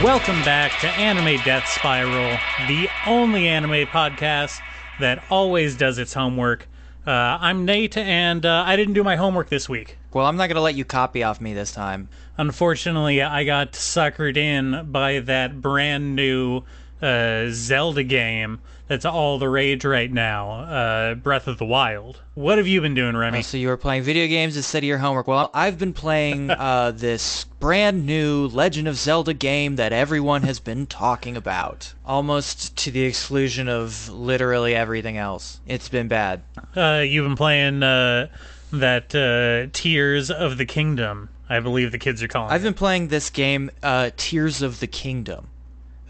Welcome back to Anime Death Spiral, the only anime podcast that always does its homework. I'm Nate, and I didn't do my homework this week. Well, I'm not going to let you copy off me this time. Unfortunately, I got suckered in by that brand new Zelda game that's all the rage right now, Breath of the Wild. What have you been doing, Remy? So you were playing video games instead of your homework. Well, I've been playing this brand new Legend of Zelda game that everyone has been talking about. Almost to the exclusion of literally everything else. It's been bad. You've been playing that Tears of the Kingdom, I believe the kids are calling it. I've been playing this game, Tears of the Kingdom.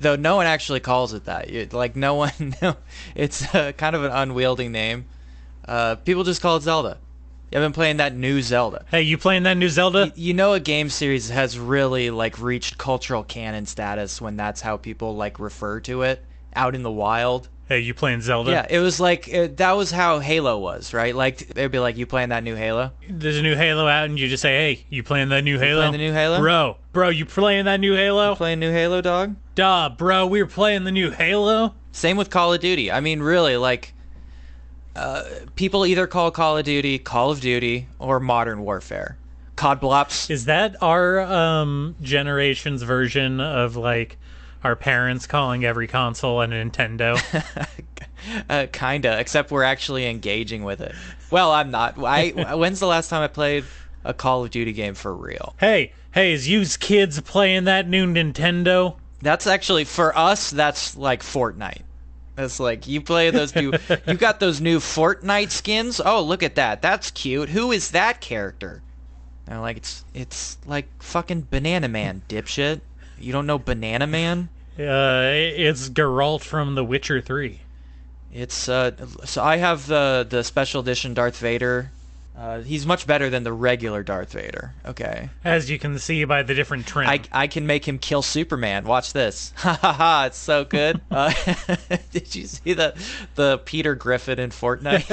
Though no one actually calls it that. It's kind of an unwieldy name. People just call it Zelda. I've been playing that new Zelda. Hey, you playing that new Zelda? You know, a game series has really reached cultural canon status when that's how people refer to it out in the wild. Hey, you playing Zelda? Yeah, it was that was how Halo was, right? They'd be like, you playing that new Halo? There's a new Halo out, and you just say, hey, you playing that new Halo? Playing the new Halo? Bro, you playing that new Halo? You playing new Halo, dog? Duh, bro, we were playing the new Halo? Same with Call of Duty. I mean, really, people either call Call of Duty, or Modern Warfare. COD Blops. Is that our generation's version of, our parents calling every console a Nintendo? Kinda, except we're actually engaging with it. Well, I'm not. When's the last time I played a Call of Duty game for real? Hey, is you kids playing that new Nintendo? That's actually, for us, that's like Fortnite. That's you play those new, you got those new Fortnite skins? Oh, look at that. That's cute. Who is that character? And it's like fucking Banana Man, dipshit. You don't know Banana Man? It's Geralt from The Witcher 3. It's so I have the special edition Darth Vader. He's much better than the regular Darth Vader. Okay. As you can see by the different trim. I can make him kill Superman. Watch this. Ha ha ha! It's so good. Did you see the Peter Griffin in Fortnite?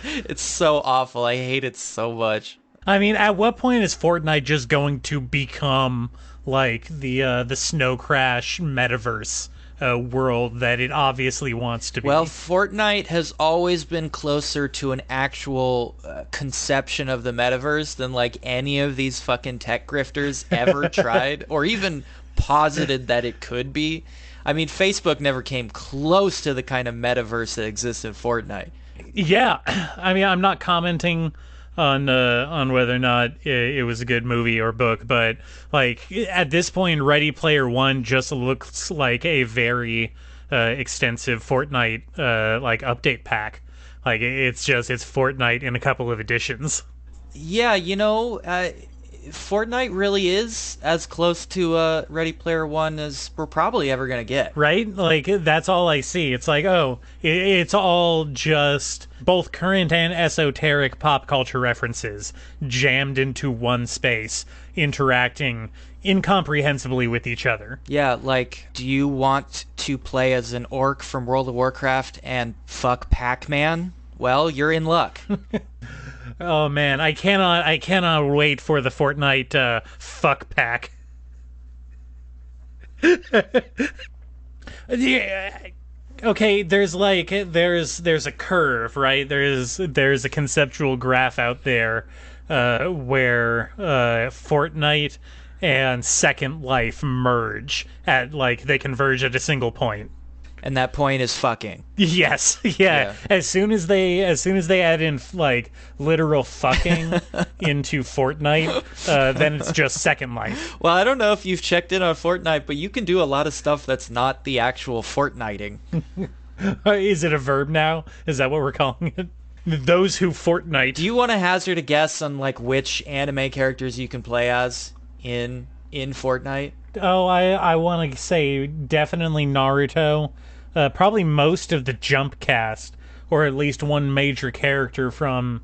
It's so awful. I hate it so much. I mean, at what point is Fortnite just going to become the Snow Crash metaverse world that it obviously wants to be? Well, Fortnite has always been closer to an actual conception of the metaverse than any of these fucking tech grifters ever tried or even posited that it could be. I mean, Facebook never came close to the kind of metaverse that exists in Fortnite. Yeah, I mean, I'm not commenting on whether or not it was a good movie or book, but at this point, Ready Player One just looks like a very extensive Fortnite update pack. It's Fortnite in a couple of editions. Yeah, Fortnite really is as close to Ready Player One as we're probably ever gonna get. Right? That's all I see. It's it's all just both current and esoteric pop culture references jammed into one space, interacting incomprehensibly with each other. Yeah, do you want to play as an orc from World of Warcraft and fuck Pac-Man? Well, you're in luck. Oh man, I cannot wait for the Fortnite fuck pack. Yeah, okay, there's a curve, right? There's a conceptual graph out there where Fortnite and Second Life merge at they converge at a single point. And that point is fucking. Yes, yeah. As soon as they add in literal fucking into Fortnite, then it's just Second Life. Well, I don't know if you've checked in on Fortnite, but you can do a lot of stuff that's not the actual Fortniting. Is it a verb now? Is that what we're calling it? Those who Fortnite. Do you want to hazard a guess on which anime characters you can play as in Fortnite? Oh, I want to say definitely Naruto. Probably most of the Jump cast, or at least one major character from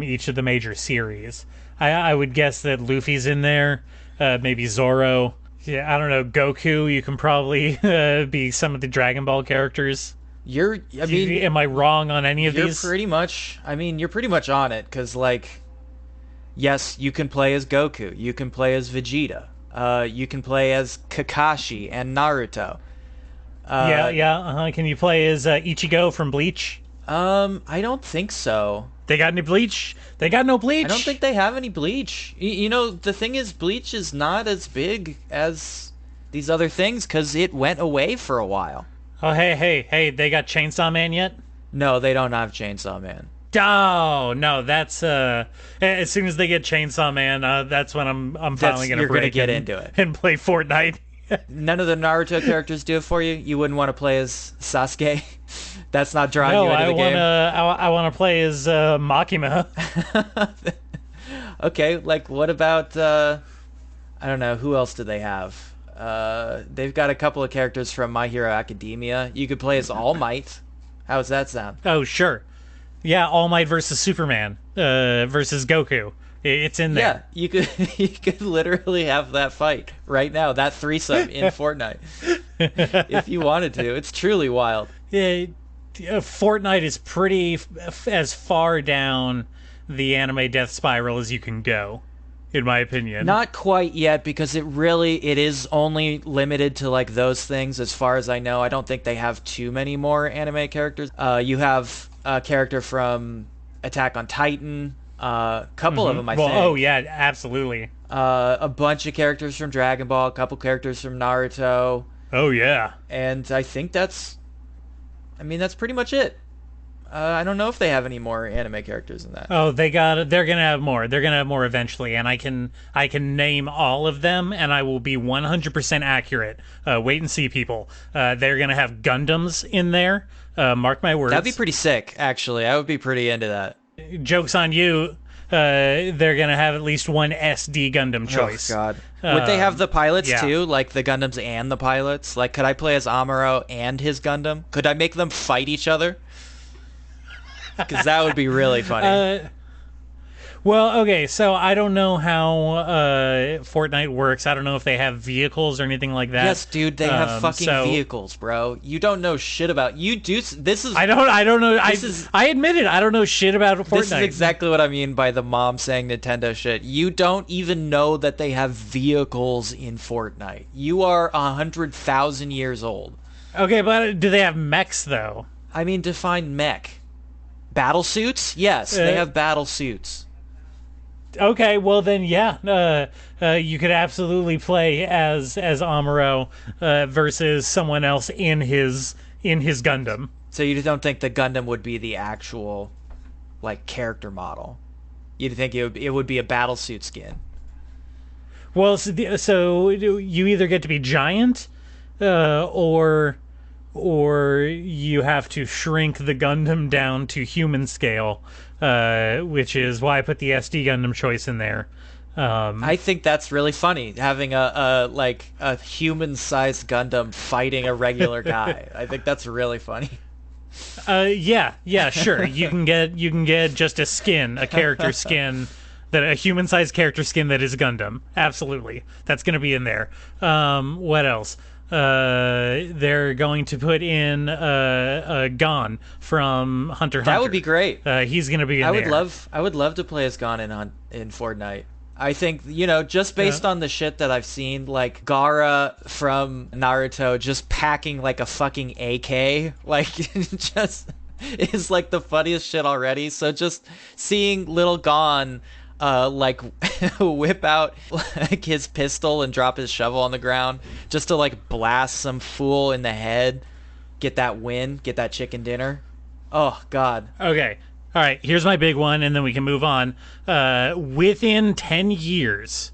each of the major series. I would guess that Luffy's in there, maybe Zoro. Yeah, I don't know, Goku. You can probably be some of the Dragon Ball characters. Am I wrong on any of these? You're pretty much on it, because yes, you can play as Goku. You can play as Vegeta. You can play as Kakashi and Naruto. Can you play as Ichigo from Bleach? I don't think so. They got any Bleach? They got no Bleach? I don't think they have any Bleach. You know, the thing is, Bleach is not as big as these other things because it went away for a while. Oh, hey, they got Chainsaw Man yet? No, they don't have Chainsaw Man. Oh, no, that's, as soon as they get Chainsaw Man, that's when I'm finally going to break get into it. And play Fortnite. None of the Naruto characters do it for you? You wouldn't want to play as Sasuke? That's not drawing you into the game? I want to play as Makima. Okay, like, what about, I don't know, who else do they have? They've got a couple of characters from My Hero Academia. You could play as All Might. How does that sound? Oh, sure. Yeah, All Might versus Superman versus Goku. It's in there. Yeah, you could literally have that fight right now, that threesome in Fortnite, if you wanted to. It's truly wild. Yeah, Fortnite is pretty as far down the anime death spiral as you can go, in my opinion. Not quite yet, because it is only limited to like those things as far as I know. I don't think they have too many more anime characters. You have a character from Attack on Titan, a couple of them, I think. Oh yeah, absolutely. A bunch of characters from Dragon Ball, a couple characters from Naruto. Oh yeah. And I think that's pretty much it. I don't know if they have any more anime characters in that. Oh, they're gonna have more. They're gonna have more eventually, and I can name all of them, and I will be 100% accurate. Wait and see, people. They're gonna have Gundams in there. Mark my words. That'd be pretty sick, actually. I would be pretty into that. Joke's on you. They're gonna have at least one SD Gundam choice. Oh God! Would they have the pilots yeah. too, like the Gundams and the pilots? Like, could I play as Amuro and his Gundam? Could I make them fight each other? Because that would be really funny. Well, okay, so I don't know how Fortnite works. I don't know if they have vehicles or anything like that. Yes, dude, they have fucking vehicles, bro. You don't know shit about. You do. This is. I don't know. I admit it. I don't know shit about Fortnite. This is exactly what I mean by the mom saying Nintendo shit. You don't even know that they have vehicles in Fortnite. You are 100,000 years old. Okay, but do they have mechs though? I mean, define mech. Battle suits? Yes, they have battle suits. Okay, well then, yeah, you could absolutely play as Amuro versus someone else in his Gundam. So you don't think the Gundam would be the actual, like, character model? You'd think it would be a battle suit skin? Well, so you either get to be giant, or you have to shrink the Gundam down to human scale. Which is why I put the SD Gundam choice in there. I think that's really funny, having a human-sized Gundam fighting a regular guy. I think that's really funny. Yeah, sure. You can get just a character skin, a human-sized character skin that is Gundam. Absolutely, that's going to be in there. What else? They're going to put in Gon from Hunter x Hunter. That would be great. He's going to be in there. I would love to play as Gon in Fortnite. I think, just based on the shit that I've seen, like Gaara from Naruto just packing like a fucking AK, like just is like the funniest shit already. So just seeing little Gon like whip out like his pistol and drop his shovel on the ground just to like blast some fool in the head, get that win, get that chicken dinner. Oh God. Okay. All right, here's my big one, and then we can move on. Within 10 years,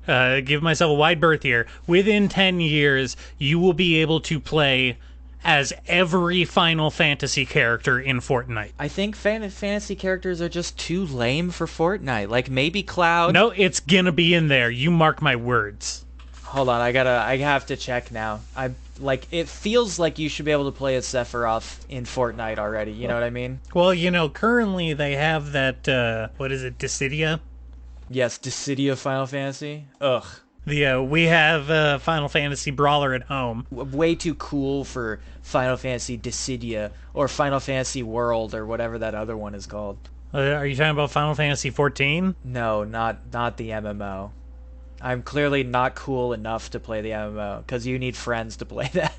give myself a wide berth here. Within 10 years, you will be able to play as every Final Fantasy character in Fortnite. I think fantasy characters are just too lame for Fortnite. Like maybe Cloud. No, it's gonna be in there. You mark my words. Hold on, I have to check now. It feels like you should be able to play as Sephiroth in Fortnite already. You know what I mean? Well, currently they have that. What is it, Dissidia? Yes, Dissidia Final Fantasy. Ugh. We have Final Fantasy Brawler at home. Way too cool for Final Fantasy Dissidia or Final Fantasy World or whatever that other one is called. Are you talking about Final Fantasy 14? No, not the MMO. I'm clearly not cool enough to play the MMO because you need friends to play that.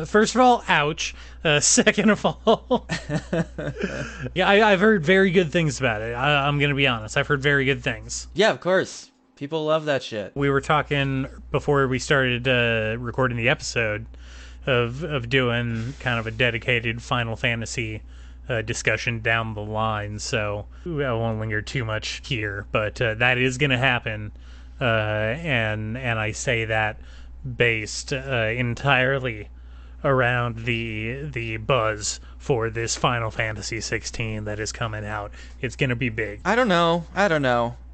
First of all, ouch. Second of all, yeah, I've heard very good things about it. I'm going to be honest. I've heard very good things. Yeah, of course. People love that shit. We were talking before we started recording the episode of doing kind of a dedicated Final Fantasy discussion down the line, so I won't linger too much here, but that is going to happen, and I say that based entirely around the buzz for this Final Fantasy 16 that is coming out. It's going to be big. I don't know.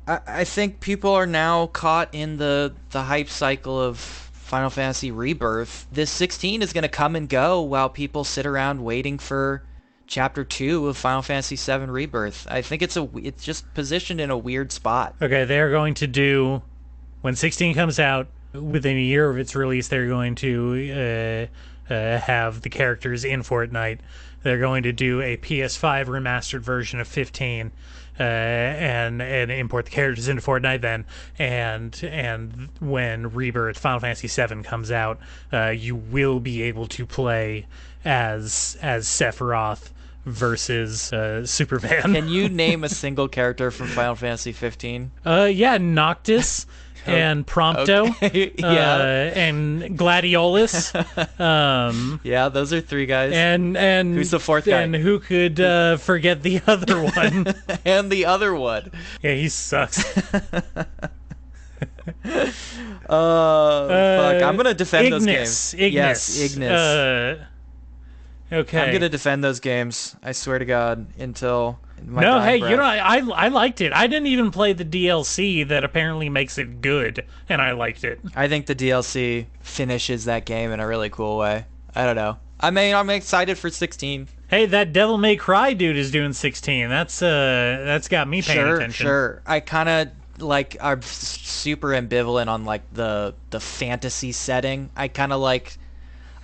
I think people are now caught in the hype cycle of Final Fantasy Rebirth. This 16 is going to come and go while people sit around waiting for Chapter 2 of Final Fantasy 7 Rebirth. I think it's just positioned in a weird spot. Okay, they're going to do, when 16 comes out, within a year of its release, they're going to have the characters in Fortnite. They're going to do a PS5 remastered version of 15, and import the characters into Fortnite then. And when Rebirth Final Fantasy 7 comes out, you will be able to play as Sephiroth versus Superman. Can you name a single character from Final Fantasy 15? Yeah, Noctis. And Prompto, Okay. Yeah. And Gladiolus. Yeah, those are three guys. And who's the fourth guy? And who could forget the other one? And the other one. Yeah, he sucks. Fuck. I'm gonna defend those Ignis. games. Yes, Ignis. Okay. I'm gonna defend those games. I swear to God, until my no, dying hey, breath. you know, I liked it. I didn't even play the DLC that apparently makes it good, and I liked it. I think the DLC finishes that game in a really cool way. I don't know. I mean, I'm excited for 16. Hey, that Devil May Cry dude is doing 16. That's got me paying attention. Sure. I kind of like are super ambivalent on like the fantasy setting.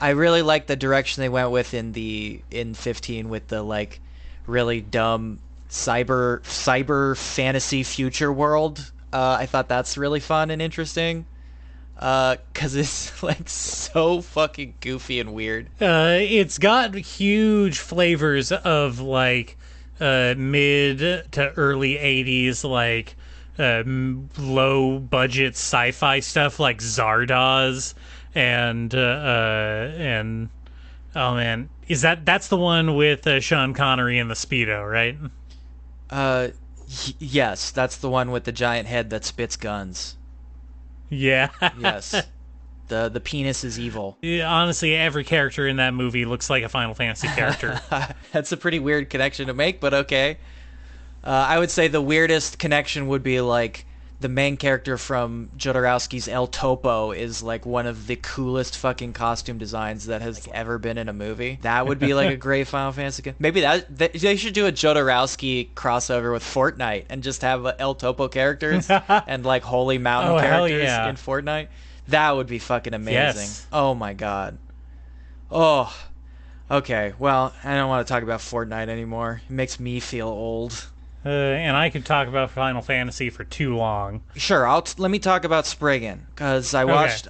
I really like the direction they went with in 15 with the like really dumb cyber fantasy future world. I thought that's really fun and interesting. 'Cause it's like so fucking goofy and weird. It's got huge flavors of like mid to early 80s like low budget sci-fi stuff like Zardoz and oh man, that's the one with Sean Connery in the Speedo, right? Yes, that's the one with the giant head that spits guns. Yeah. Yes. The penis is evil. Yeah, honestly, every character in that movie looks like a Final Fantasy character. That's a pretty weird connection to make, but okay. I would say the weirdest connection would be like the main character from Jodorowsky's El Topo is like one of the coolest fucking costume designs that has ever been in a movie. That would be like a great Final Fantasy game. Maybe they should do a Jodorowsky crossover with Fortnite and just have El Topo characters and like Holy Mountain characters in Fortnite. That would be fucking amazing. Yes. Oh my god. Oh. Okay, well, I don't want to talk about Fortnite anymore. It makes me feel old. And I could talk about Final Fantasy for too long. Sure, let me talk about Spriggan, because I watched.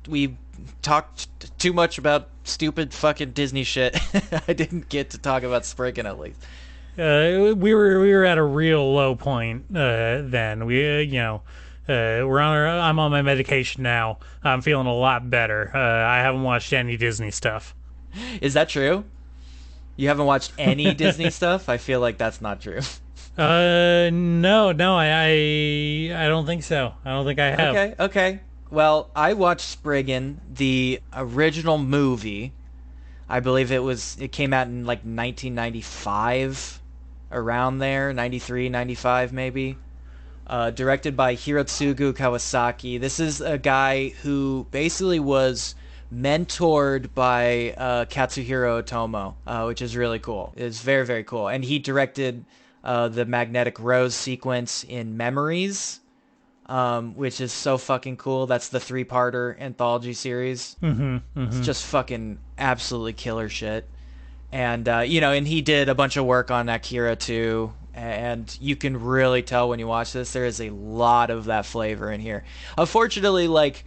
We talked too much about stupid fucking Disney shit. I didn't get to talk about Spriggan at least. We were at a real low point then. I'm on my medication now. I'm feeling a lot better. I haven't watched any Disney stuff. Is that true? You haven't watched any Disney stuff? I feel like that's not true. No, I don't think so. I don't think I have. Okay. Well, I watched Spriggan, the original movie. I believe it came out in like 1995, around there, 93, 95 maybe. Directed by Hirotsugu Kawasaki. This is a guy who basically was mentored by Katsuhiro Otomo, which is really cool. It's very, very cool. And he directed the Magnetic Rose sequence in Memories, which is so fucking cool. That's the 3-parter anthology series. It's just fucking absolutely killer shit. And and he did a bunch of work on Akira too, And you can really tell when you watch this, there is a lot of that flavor in here. Unfortunately, like,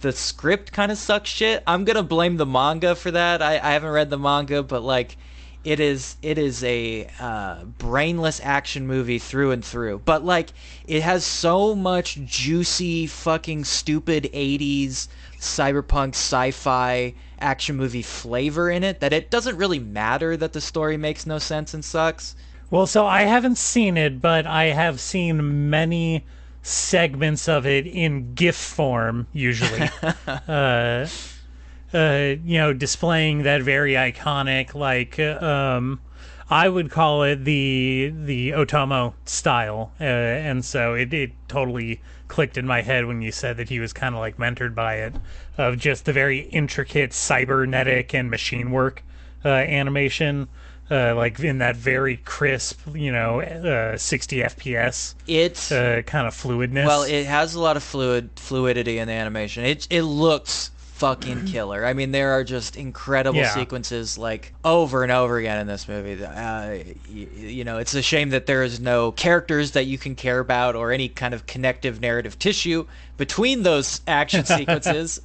the script kind of sucks shit. I'm gonna blame the manga for that. I haven't read the manga, but like, it is a brainless action movie through and through. But like, it has so much juicy fucking stupid 80s cyberpunk sci-fi action movie flavor in it that it doesn't really matter that the story makes no sense and sucks. Well, so I haven't seen it, but I have seen many segments of it in GIF form, usually. Displaying that very iconic, like, I would call it the Otomo style, and so it totally clicked in my head when you said that he was kind of like mentored by it, of just the very intricate cybernetic and machine work animation, like in that very crisp, 60 FPS, kind of fluidness. Well, it has a lot of fluidity in the animation. It looks fucking killer. I mean, there are just incredible sequences like over and over again in this movie. It's a shame that there is no characters that you can care about or any kind of connective narrative tissue between those action sequences,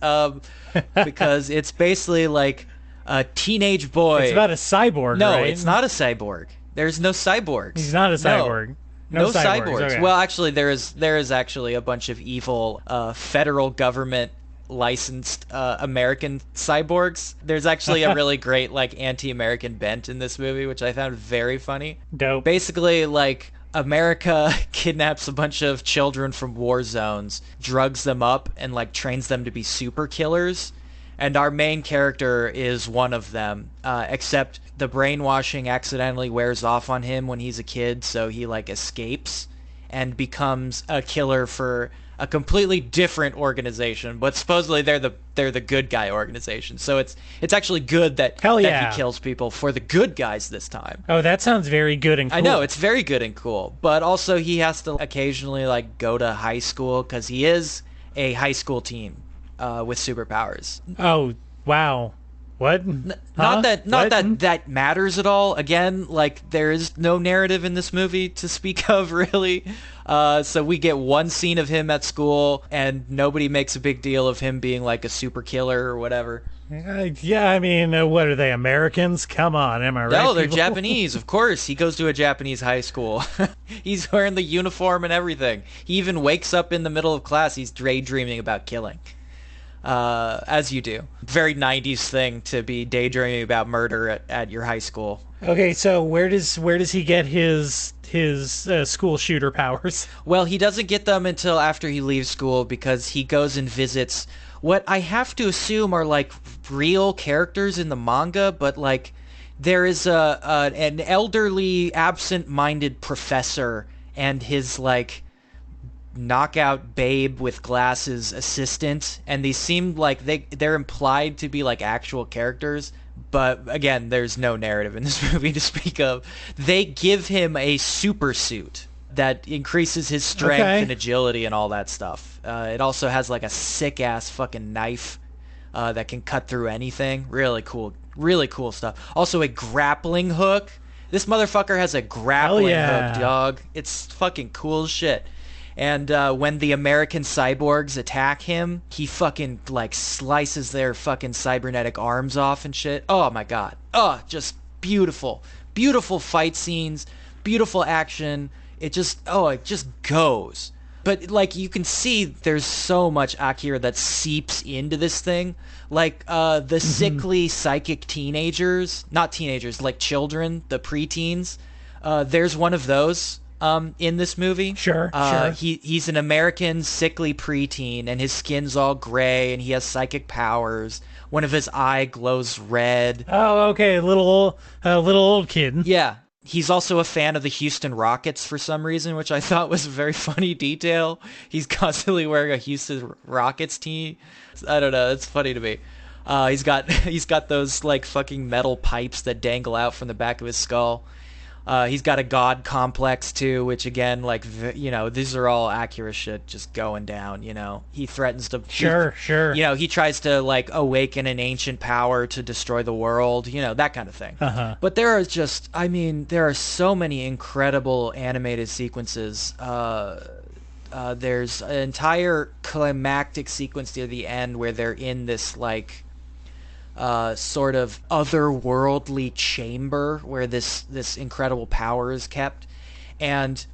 because it's basically like a teenage boy. It's about a cyborg, no, right? it's not a cyborg. There's no cyborgs. He's not a cyborg. No cyborgs. Okay. Well, actually, there is actually a bunch of evil federal government licensed American cyborgs. There's actually a really great like anti-American bent in this movie, which I found very funny. Dope. Basically, like, America kidnaps a bunch of children from war zones, drugs them up, and like trains them to be super killers. And our main character is one of them, except the brainwashing accidentally wears off on him when he's a kid, so he like escapes and becomes a killer for a completely different organization, but supposedly they're the good guy organization. So it's actually good that he kills people for the good guys this time. Oh, that sounds very good and cool. I know, it's very good and cool, but also he has to occasionally like go to high school because he is a high school teen with superpowers. Oh, wow. What? Not that matters at all. Again, like, there is no narrative in this movie to speak of, really. So we get one scene of him at school, and nobody makes a big deal of him being like a super killer or whatever. Yeah, I mean, what are they, Americans? Come on, am I right? No, they're Japanese, of course. He goes to a Japanese high school. He's wearing the uniform and everything. He even wakes up in the middle of class. He's daydreaming about killing. As you do. Very 90s thing to be daydreaming about murder at your high school. Okay, so where does he get his school shooter powers? Well, he doesn't get them until after he leaves school, because he goes and visits what I have to assume are like real characters in the manga, but like there is an elderly, absent-minded professor and his like knockout babe with glasses assistant, and these seem like they're implied to be like actual characters, but again, there's no narrative in this movie to speak of. They give him a super suit that increases his strength and agility and all that stuff. It also has like a sick ass fucking knife that can cut through anything. Really cool stuff. Also a grappling hook. This motherfucker has a grappling hook, dog. It's fucking cool as shit. And when the American cyborgs attack him, he fucking like slices their fucking cybernetic arms off and shit. Oh my god. Oh, just beautiful. Beautiful fight scenes, beautiful action. It just goes. But like you can see there's so much Akira that seeps into this thing. Like the sickly psychic teenagers, not teenagers, like children, the preteens. There's one of those in this movie. Sure. He's an American sickly preteen, and his skin's all gray, and he has psychic powers. One of his eye glows red. Oh, okay, little old kid. Yeah. He's also a fan of the Houston Rockets for some reason, which I thought was a very funny detail. He's constantly wearing a Houston Rockets tee. I don't know. It's funny to me. He's got those like fucking metal pipes that dangle out from the back of his skull. He's got a god complex too, which again, like, these are all Akira shit just going down. He threatens to Sure. He tries to like awaken an ancient power to destroy the world. That kind of thing. But there are so many incredible animated sequences. There's an entire climactic sequence near the end where they're in this like sort of otherworldly chamber where this incredible power is kept, and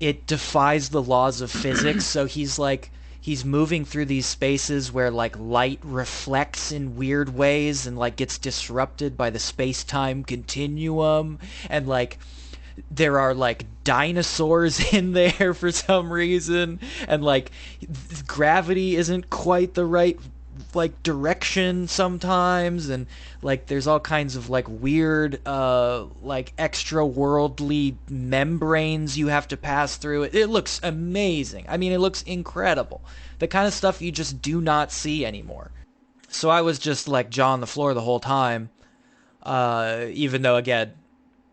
it defies the laws of physics. So he's moving through these spaces where like light reflects in weird ways and like gets disrupted by the space-time continuum, and like there are like dinosaurs in there for some reason, and like gravity isn't quite the right like direction sometimes, and like there's all kinds of like weird like extra worldly membranes you have to pass through. It looks amazing. I mean, it looks incredible, the kind of stuff you just do not see anymore. So I was just like jaw on the floor the whole time, even though, again,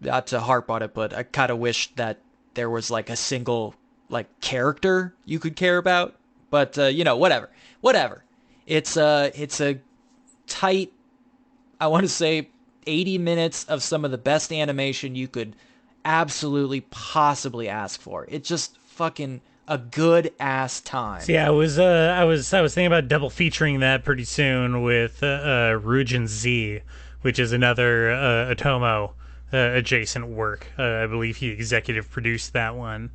not to harp on it, but I kind of wish that there was like a single like character you could care about. But whatever. It's a tight, I want to say, 80 minutes of some of the best animation you could absolutely possibly ask for. It's just fucking a good ass time. So yeah, I was thinking about double featuring that pretty soon with Rujin Z, which is another Otomo adjacent work. I believe he executive produced that one.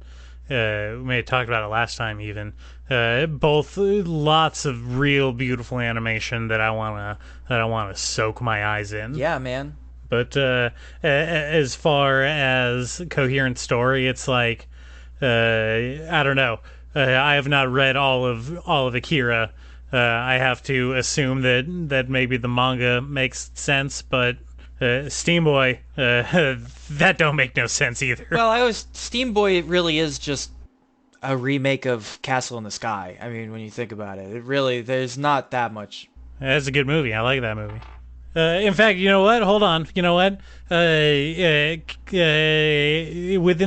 We may have talked about it last time even. Both lots of real beautiful animation that I wanna soak my eyes in. Yeah, man. But as far as coherent story, it's like I don't know. I have not read all of Akira. I have to assume that maybe the manga makes sense, but Steam Boy, that don't make no sense either. Well, Steam Boy really is just a remake of Castle in the Sky. I mean, when you think about it, there's not that much. That's a good movie. I like that movie. In fact, you know what? Hold on. You know what? Within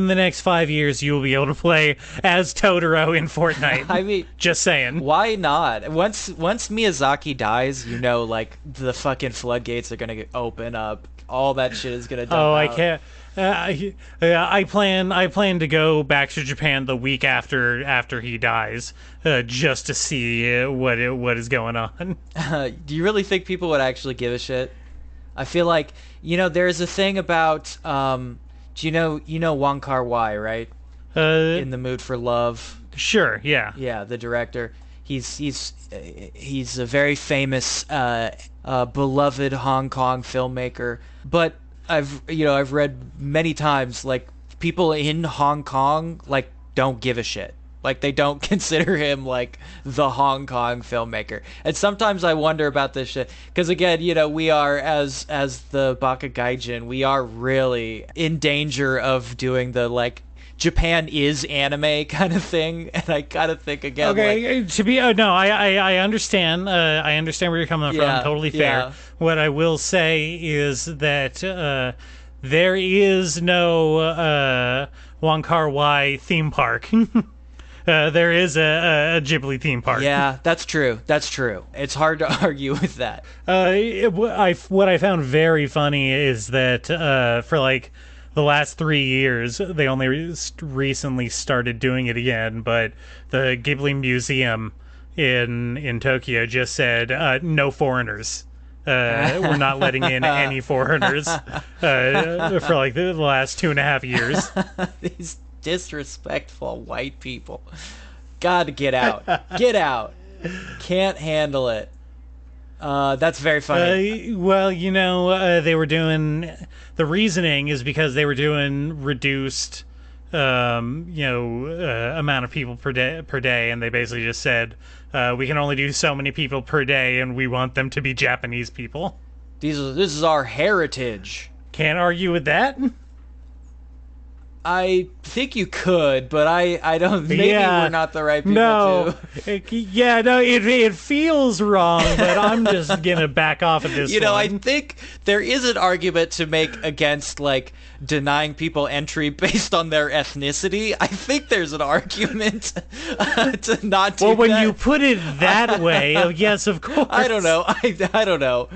the next 5 years, you will be able to play as Totoro in Fortnite. I mean, just saying. Why not? Once Miyazaki dies, like the fucking floodgates are gonna open up. All that shit is gonna dump out. I can't. I plan to go back to Japan the week after he dies, just to see what is going on. Do you really think people would actually give a shit? I feel like there's a thing about do you know Wong Kar-wai, right? In the Mood for Love. Sure, yeah. Yeah, the director. He's a very famous beloved Hong Kong filmmaker, but I've read many times like people in Hong Kong like don't give a shit. Like they don't consider him like the Hong Kong filmmaker. And sometimes I wonder about this shit because again, we are as the Baka Gaijin, we are really in danger of doing the like Japan is anime kind of thing, and I kind of think again. Okay, I understand. I understand where you're coming from. Totally fair. Yeah. What I will say is that there is no Wong Kar-wai theme park. There is a Ghibli theme park. Yeah, that's true. It's hard to argue with that. What I found very funny is that for like the last 3 years, they only recently started doing it again, but the Ghibli Museum in Tokyo just said, no foreigners. We're not letting in any foreigners for like the last 2.5 years. These disrespectful white people. Gotta get out. Get out. Can't handle it. That's very funny. Well, they were doing... The reasoning is because they were doing reduced, amount of people per day, and they basically just said, we can only do so many people per day, and we want them to be Japanese people. This is our heritage. Can't argue with that. I think you could, but I don't. Maybe Yeah. we're not the right people No, to. it feels wrong, but I'm just gonna back off of this. I one. think there is an argument to make against like denying people entry based on their ethnicity. I think there's an argument to not do Well, when that. you put it that way, yes, of course. I don't know. I don't know.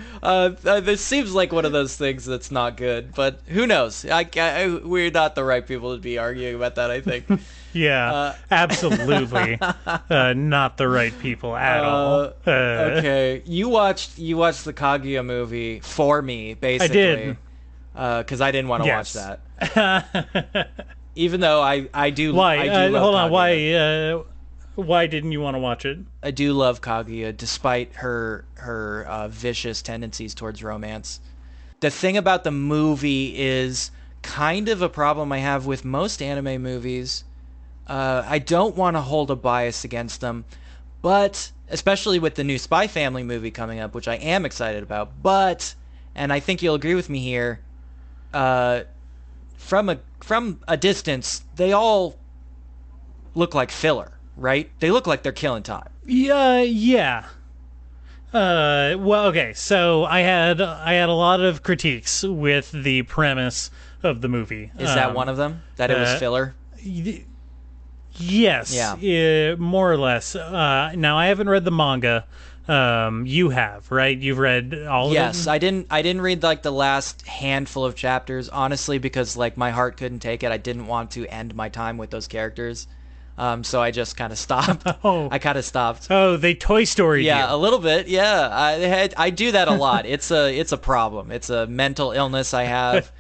This seems like one of those things that's not good, but who knows? We're not the right people to be arguing about that, I think. Yeah, absolutely, not the right people at all. Okay, you watched the Kaguya movie for me, basically. I did. Because I didn't want to watch Yes. that. Even though I do. Why? I do love Hold on. Kaguya. Why didn't you want to watch it? I do love Kaguya, despite her vicious tendencies towards romance. The thing about the movie is kind of a problem I have with most anime movies. I don't want to hold a bias against them, but especially with the new Spy Family movie coming up, which I am excited about. But, and I think you'll agree with me here, from a distance, they all look like filler, right? They look like they're killing time. Yeah. Well, okay. So I had a lot of critiques with the premise of the movie. Is that one of them? That it was filler? Yes. Yeah. More or less. Now I haven't read the manga. You have, right? You've read all of it? Yes, I didn't read like the last handful of chapters, honestly, because like my heart couldn't take it. I didn't want to end my time with those characters. So I just kind of stopped. Oh. I kind of stopped. Oh, they Toy Story. Yeah, you. a little bit. Yeah, I do that a lot. It's a problem. It's a mental illness I have,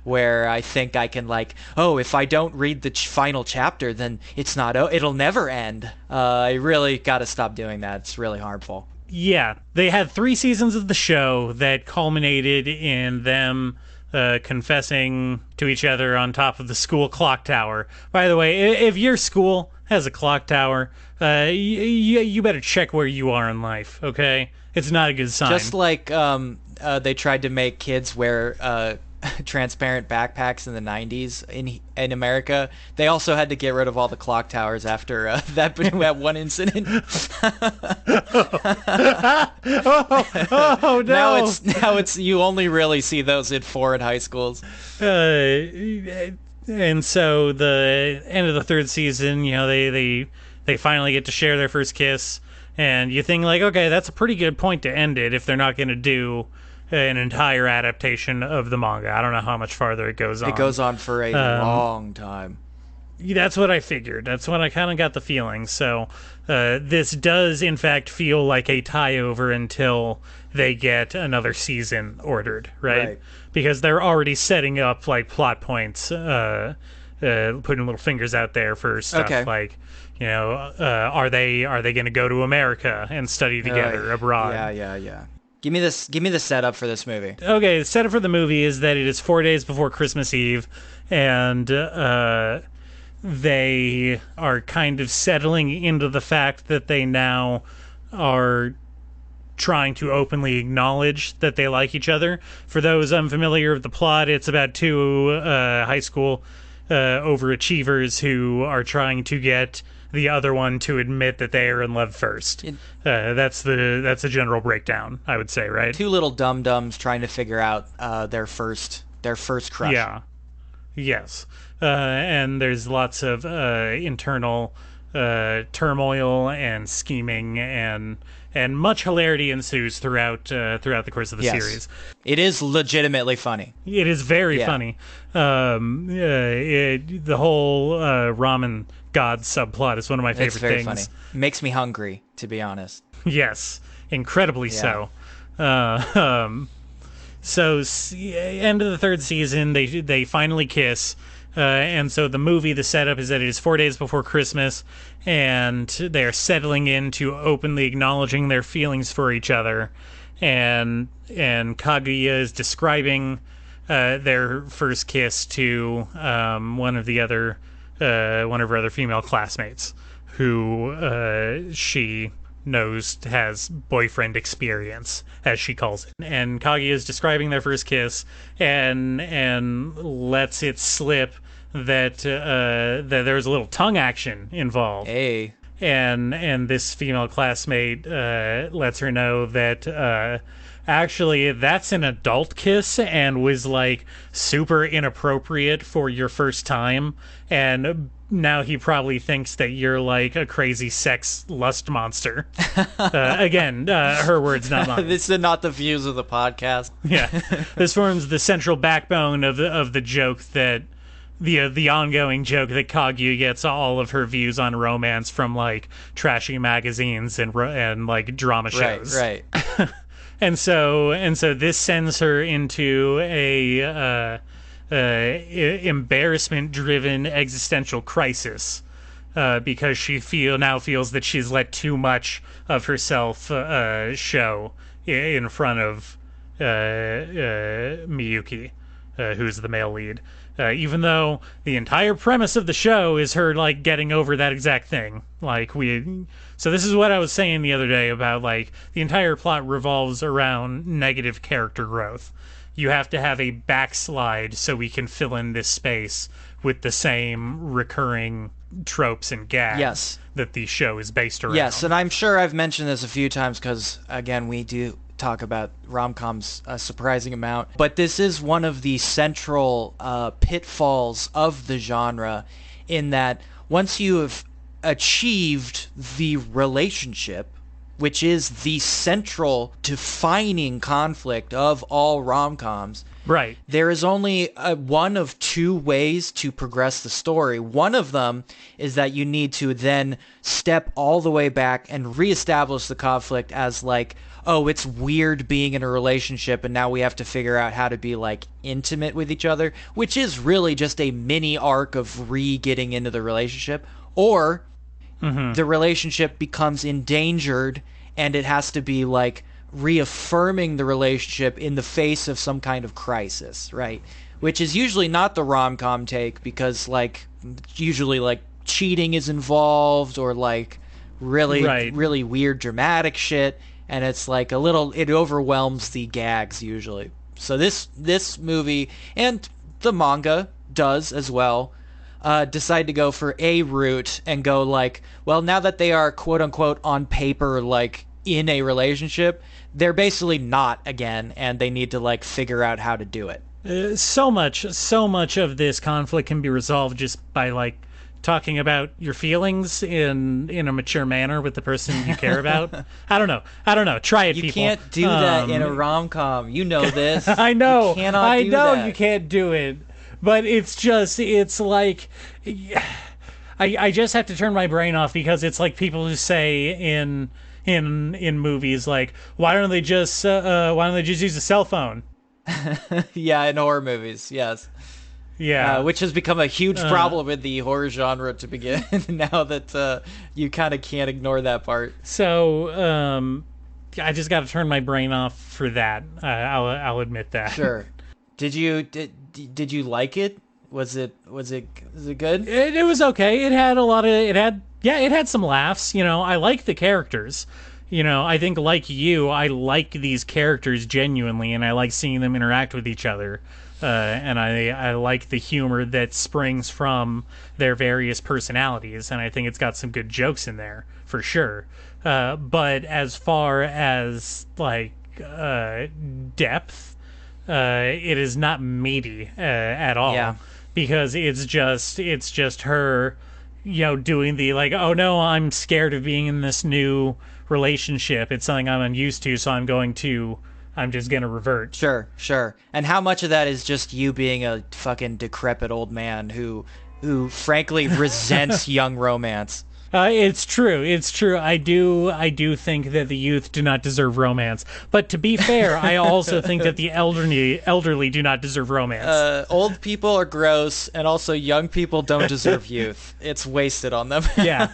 where I think I can like, oh, if I don't read the final chapter, then it'll never end. I really got to stop doing that. It's really harmful. Yeah, they had 3 seasons of the show that culminated in them confessing to each other on top of the school clock tower. By the way, if your school has a clock tower, you better check where you are in life, okay? It's not a good sign. Just like they tried to make kids wear transparent backpacks in the 90s in America, they also had to get rid of all the clock towers after that one incident. Oh no! Now it's you only really see those in foreign high schools. And so the end of the 3rd season, they finally get to share their first kiss, and you think like, okay, that's a pretty good point to end it if they're not going to do an entire adaptation of the manga. I don't know how much farther it goes on. It goes on for a long time. That's what I figured. That's what I kind of got the feeling. So this does, in fact, feel like a tie-over until they get another season ordered, right? Because they're already setting up like plot points, putting little fingers out there for stuff like, are they going to go to America and study together abroad? Yeah. Give me the setup for this movie. Okay, the setup for the movie is that it is 4 days before Christmas Eve, and they are kind of settling into the fact that they now are trying to openly acknowledge that they like each other. For those unfamiliar with the plot, it's about 2 high school overachievers who are trying to get the other one to admit that they are in love first. That's the general breakdown, I would say, right? 2 little dum-dums trying to figure out their first crush. Yeah. Yes. And there's lots of internal turmoil and scheming, and much hilarity ensues throughout the course of the series. It is legitimately funny. It is very funny. The whole ramen god subplot is one of my favorite It's very things. funny. Makes me hungry, to be honest. Yes, incredibly so. So end of the 3rd season, they finally kiss. And so the movie, the setup is that it is 4 days before Christmas, and they are settling into openly acknowledging their feelings for each other. And Kaguya is describing their first kiss to one of her other female classmates, who she knows has boyfriend experience, as she calls it. And Kaguya is describing their first kiss and lets it slip that there's a little tongue action involved. Hey. And this female classmate lets her know that actually that's an adult kiss and was like super inappropriate for your first time, and now he probably thinks that you're like a crazy sex lust monster. Again, her words, not mine. This is not the views of the podcast. Yeah, this forms the central backbone of the joke that the ongoing joke that Kaguya gets all of her views on romance from like trashy magazines and like drama shows. Right. And so this sends her into a embarrassment-driven existential crisis because she feels that she's let too much of herself show in front of Miyuki, who's the male lead. Even though the entire premise of the show is her like getting over that exact thing. So this is what I was saying the other day about like the entire plot revolves around negative character growth. You have to have a backslide so we can fill in this space with the same recurring tropes and gags that the show is based around. Yes, and I'm sure I've mentioned this a few times because, again, we do talk about rom-coms a surprising amount. But this is one of the central pitfalls of the genre in that once you have achieved the relationship, which is the central defining conflict of all rom-coms, right, there is only one of two ways to progress the story. One of them is that you need to then step all the way back and reestablish the conflict as like, oh, it's weird being in a relationship and now we have to figure out how to be like intimate with each other, which is really just a mini arc of getting into the relationship. Or the relationship becomes endangered and it has to be like reaffirming the relationship in the face of some kind of crisis, right? Which is usually not the rom-com take because like usually like cheating is involved or like really weird dramatic shit, and it's like it overwhelms the gags usually. So this movie and the manga does as well decide to go for a route and go like, well, now that they are quote unquote on paper like in a relationship, they're basically not again, and they need to like figure out how to do it. So much of this conflict can be resolved just by like talking about your feelings in a mature manner with the person you care about. I don't know. Try it, you people. You can't do that in a rom-com. You know this. I know. You cannot do that. You can't do it. But it's like, I just have to turn my brain off because it's like people who say in movies like, why don't they just use a cell phone? Yeah, in horror movies, yes. Yeah, which has become a huge problem in the horror genre to begin. Now that you kind of can't ignore that part. So I just got to turn my brain off for that. I'll admit that. Sure. Did you like it? Was it good? It was okay. It had some laughs. I like the characters. I think like you, I like these characters genuinely, and I like seeing them interact with each other. And I like the humor that springs from their various personalities, and I think it's got some good jokes in there for sure. But as far as like depth, it is not meaty at all. Yeah. Because it's just her, doing the like, oh no, I'm scared of being in this new relationship. It's something I'm unused to, so I'm just gonna revert. Sure. And how much of that is just you being a fucking decrepit old man who frankly resents young romance? It's true. I do think that the youth do not deserve romance. But to be fair, I also think that the elderly do not deserve romance. Old people are gross, and also young people don't deserve youth. It's wasted on them. Yeah.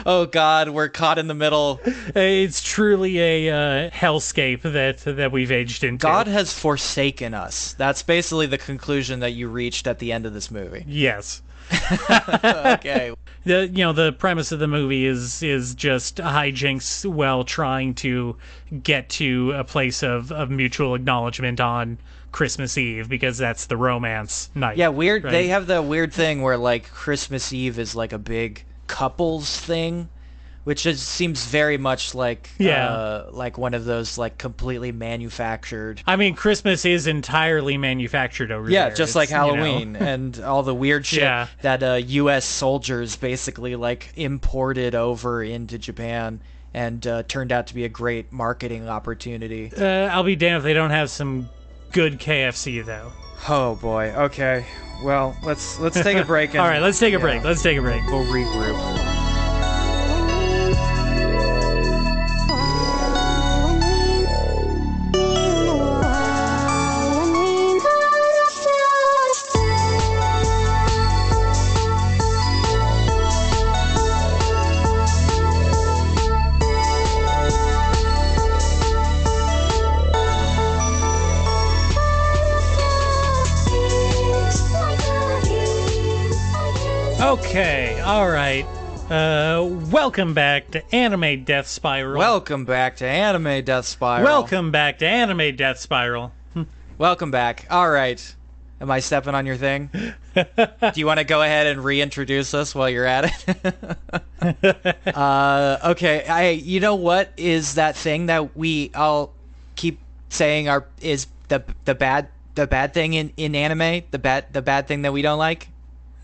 Oh God, we're caught in the middle. It's truly a hellscape that we've aged into. God has forsaken us. That's basically the conclusion that you reached at the end of this movie. Yes. Okay. The premise of the movie is just hijinks while trying to get to a place of mutual acknowledgement on Christmas Eve because that's the romance night. Yeah, weird. Right? They have the weird thing where like Christmas Eve is like a big couples thing, which just seems very much like like one of those like completely manufactured. I mean, Christmas is entirely manufactured over there. Yeah, just like It's, you know. Halloween and all the weird shit that U.S. soldiers basically like imported over into Japan and turned out to be a great marketing opportunity. I'll be damned if they don't have some good KFC though. Oh boy. Okay. Well, let's take a break. And, all right, let's take a break. Let's take a break. We'll regroup. Okay, all right. Welcome back to Anime Death Spiral. Welcome back to Anime Death Spiral. Welcome back to Anime Death Spiral. Welcome back. All right. Am I stepping on your thing? Do you want to go ahead and reintroduce us while you're at it? Okay. You know what is that thing that we all keep saying is the bad thing in anime? The bad thing that we don't like?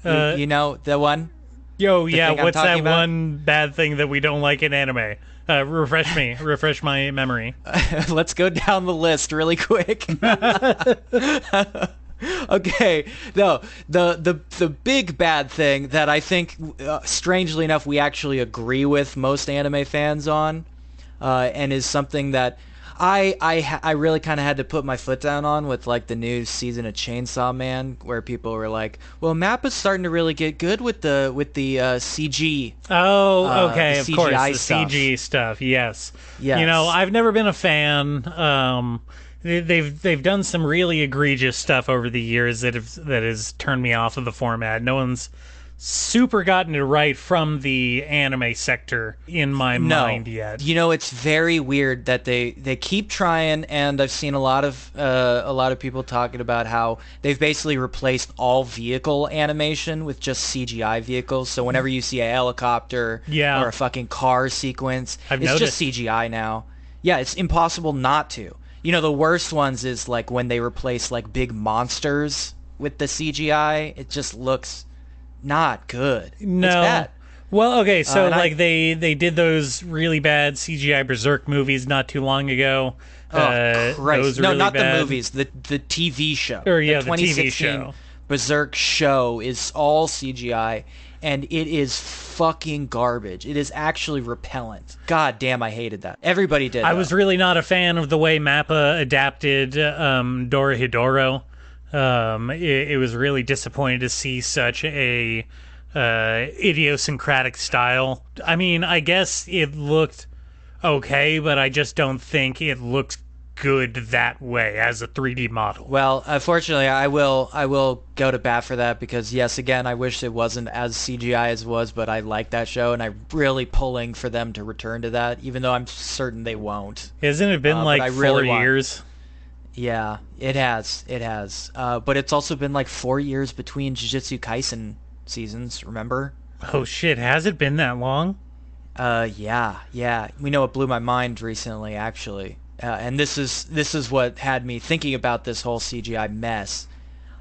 You know the one? Yo, yeah, what's that about? one bad thing that we don't like in anime? Refresh my memory. Let's go down the list really quick. Okay, no, the big bad thing that I think, strangely enough, we actually agree with most anime fans on, and is something that I really kind of had to put my foot down on with like the new season of Chainsaw Man, where people were like, "Well, Mappa's starting to really get good with the CG." Oh, okay, of course, CGI the stuff. CG stuff. Yes. Yes. You know, I've never been a fan. They've done some really egregious stuff over the years that has turned me off of the format. No one's super gotten it right from the anime sector in my mind yet. You know, it's very weird that they keep trying, and I've seen a lot of people talking about how they've basically replaced all vehicle animation with just CGI vehicles. So whenever you see a helicopter or a fucking car sequence, it's noticed. just CGI now. Yeah, it's impossible not to. You know, the worst ones is like when they replace like big monsters with the CGI. It just looks not good. No. It's bad. Well, okay, so and they did those really bad CGI Berserk movies not too long ago. Oh, Christ. Those were No, really not bad. the movies. The TV show. Or, yeah, the TV 2016 show. Berserk show is all CGI, and it is fucking garbage. It is actually repellent. God damn, I hated that. Everybody did. I was really not a fan of the way Mappa adapted Dorohedoro. It was really disappointing to see such a idiosyncratic style. I mean, I guess it looked okay, but I just don't think it looks good that way as a 3D model. Well, unfortunately, I will go to bat for that because, yes, again, I wish it wasn't as CGI as it was, but I like that show, and I'm really pulling for them to return to that, even though I'm certain they won't. Hasn't it been like 4 years? Yeah, it has. It has. But it's also been like 4 years between Jujutsu Kaisen seasons, remember? Oh shit, has it been that long? Yeah. We know it blew my mind recently, actually. And this is what had me thinking about this whole CGI mess.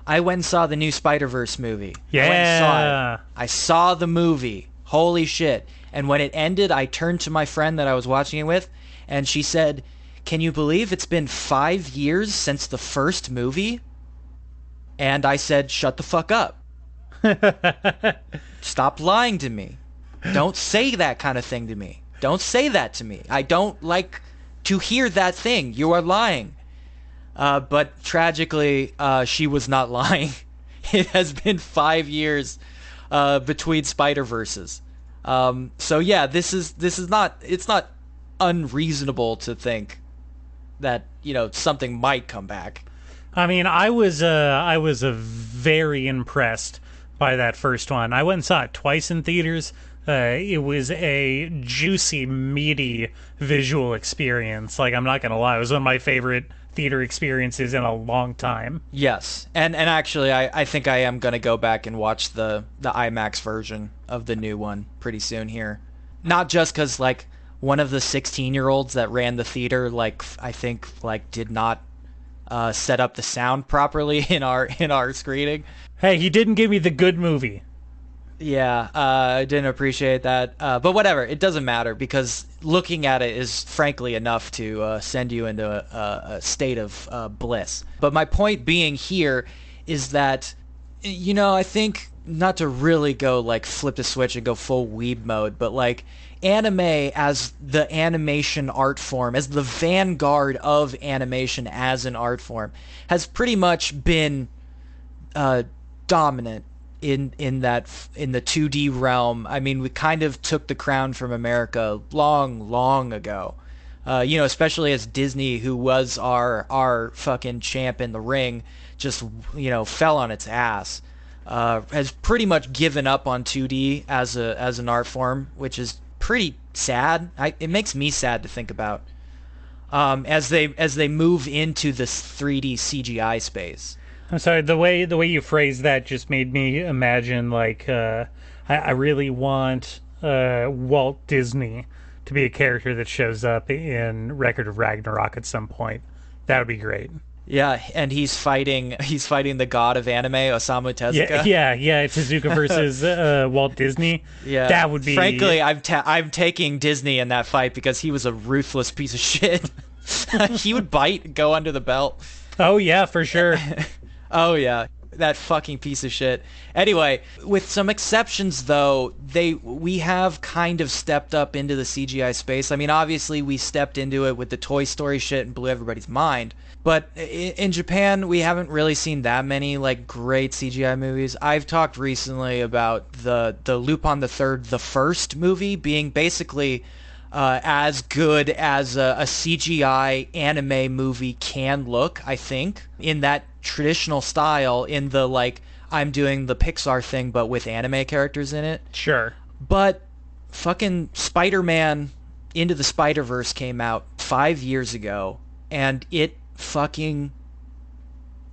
I went and saw the new Spider-Verse movie. Yeah. I went and saw it. I saw the movie. Holy shit. And when it ended, I turned to my friend that I was watching it with, and she said, "Can you believe it's been 5 years since the first movie?" And I said, "Shut the fuck up. Stop lying to me. Don't say that kind of thing to me. Don't say that to me. I don't like to hear that thing. You are lying." But tragically, she was not lying. It has been 5 years between Spider-Verses. So yeah, this is not, it's not unreasonable to think that, you know, something might come back. I mean, I was very impressed by that first one. I went and saw it twice in theaters. It was a juicy, meaty visual experience. Like, I'm not gonna lie, it was one of my favorite theater experiences in a long time. Yes, and actually, I think I am gonna go back and watch the IMAX version of the new one pretty soon here. Not just because like one of the 16-year-olds that ran the theater, like I think like did not set up the sound properly in our screening. Hey, he didn't give me the good movie. Yeah, I didn't appreciate that. But whatever, it doesn't matter because looking at it is frankly enough to send you into a state of bliss. But my point being here is that, you know, I think not to really go like flip the switch and go full weeb mode, but like anime as the animation art form, as the vanguard of animation as an art form, has pretty much been dominant in the 2D realm. I mean, we kind of took the crown from America long ago. You know, especially as Disney, who was our fucking champ in the ring, just, you know, fell on its ass. Has pretty much given up on 2D as an art form, which is pretty sad. It makes me sad to think about. As they move into this 3D CGI space. I'm sorry, the way you phrased that just made me imagine like I really want Walt Disney to be a character that shows up in Record of Ragnarok at some point. That would be great. Yeah, and he's fighting the god of anime, Osamu Tezuka. Yeah, Tezuka versus Walt Disney. Yeah, that would be. Frankly, I'm taking Disney in that fight because he was a ruthless piece of shit. He would bite, and go under the belt. Oh yeah, for sure. Oh yeah, that fucking piece of shit. Anyway, with some exceptions though, we have kind of stepped up into the CGI space. I mean, obviously we stepped into it with the Toy Story shit and blew everybody's mind. But in Japan, we haven't really seen that many like great CGI movies. I've talked recently about the Lupin the Third, the first movie, being basically as good as a CGI anime movie can look, I think, in that traditional style, in the like I'm doing the Pixar thing but with anime characters in it. Sure. But fucking Spider-Man Into the Spider-Verse came out 5 years ago and it fucking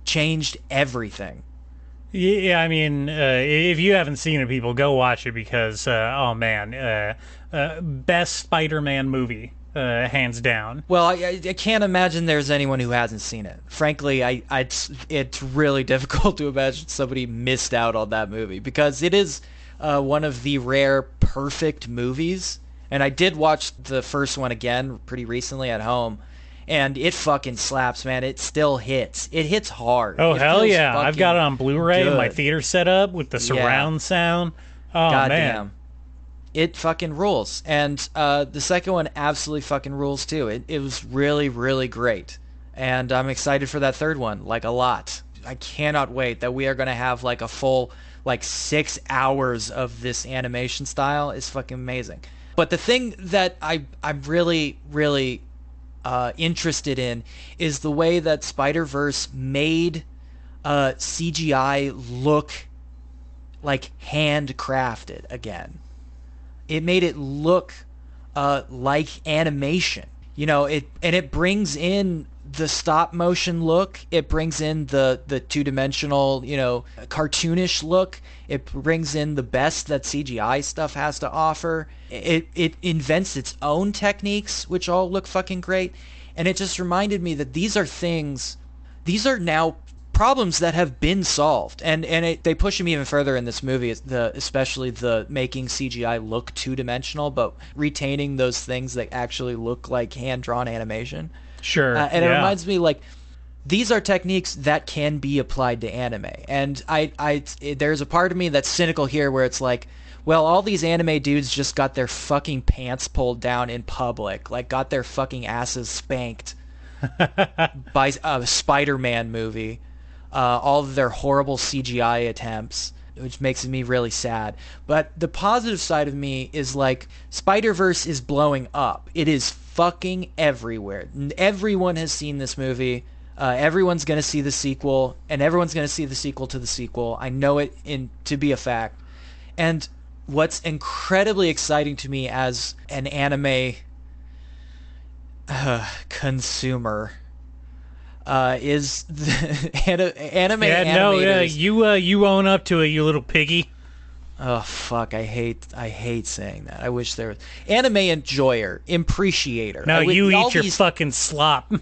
changed everything. Yeah, I mean, if you haven't seen it, people, go watch it because, oh man, best Spider-Man movie, hands down. Well, I can't imagine there's anyone who hasn't seen it. Frankly, it's really difficult to imagine somebody missed out on that movie because it is one of the rare perfect movies. And I did watch the first one again pretty recently at home. And it fucking slaps, man. It still hits. It hits hard. Oh, hell yeah. I've got it on Blu-ray in my theater setup with the surround sound. Oh, goddamn. It fucking rules. And the second one absolutely fucking rules, too. It was really, really great. And I'm excited for that third one, like, a lot. I cannot wait that we are going to have, like, a full, like, 6 hours of this animation style. Is fucking amazing. But the thing that I'm really, really interested in is the way that Spider-Verse made CGI look like handcrafted again. It made it look like animation. You know, it brings in the stop motion look. It brings in the two-dimensional, you know, cartoonish look. It brings in the best that CGI stuff has to offer. It invents its own techniques, which all look fucking great. And it just reminded me that these are now problems that have been solved. And they push them even further in this movie, especially the making CGI look two-dimensional, but retaining those things that actually look like hand-drawn animation. Sure. And it reminds me, like, these are techniques that can be applied to anime. And there's a part of me that's cynical here where it's like, well, all these anime dudes just got their fucking pants pulled down in public, like got their fucking asses spanked by a Spider-Man movie. All of their horrible CGI attempts, which makes me really sad. But the positive side of me is like Spider-Verse is blowing up. It is fucking everywhere. Everyone has seen this movie. Everyone's going to see the sequel, and everyone's going to see the sequel to the sequel. I know it to be a fact. And what's incredibly exciting to me as an anime consumer is the anime Yeah, no, animators. you own up to it, you little piggy. Oh fuck! I hate saying that. I wish there was anime enjoyer, appreciator. No, you all eat your these, fucking slop.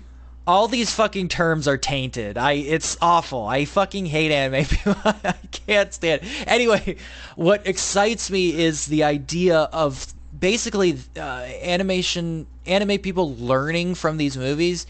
all these fucking terms are tainted. It's awful. I fucking hate anime people. I can't stand it. Anyway, what excites me is the idea of basically anime people learning from these movies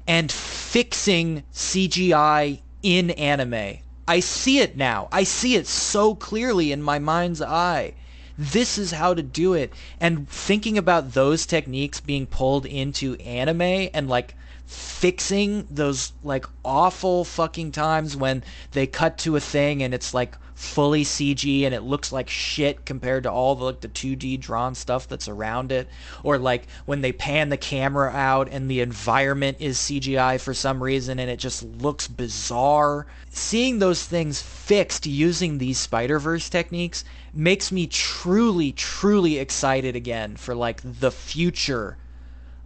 and fixing CGI in anime. I see it now. I see it so clearly in my mind's eye. This is how to do it. And thinking about those techniques being pulled into anime and like fixing those like awful fucking times when they cut to a thing and it's like fully CG and it looks like shit compared to all the like the 2D drawn stuff that's around it, or like when they pan the camera out and the environment is CGI for some reason and it just looks bizarre. Seeing those things fixed using these Spider-Verse techniques makes me truly excited again for like the future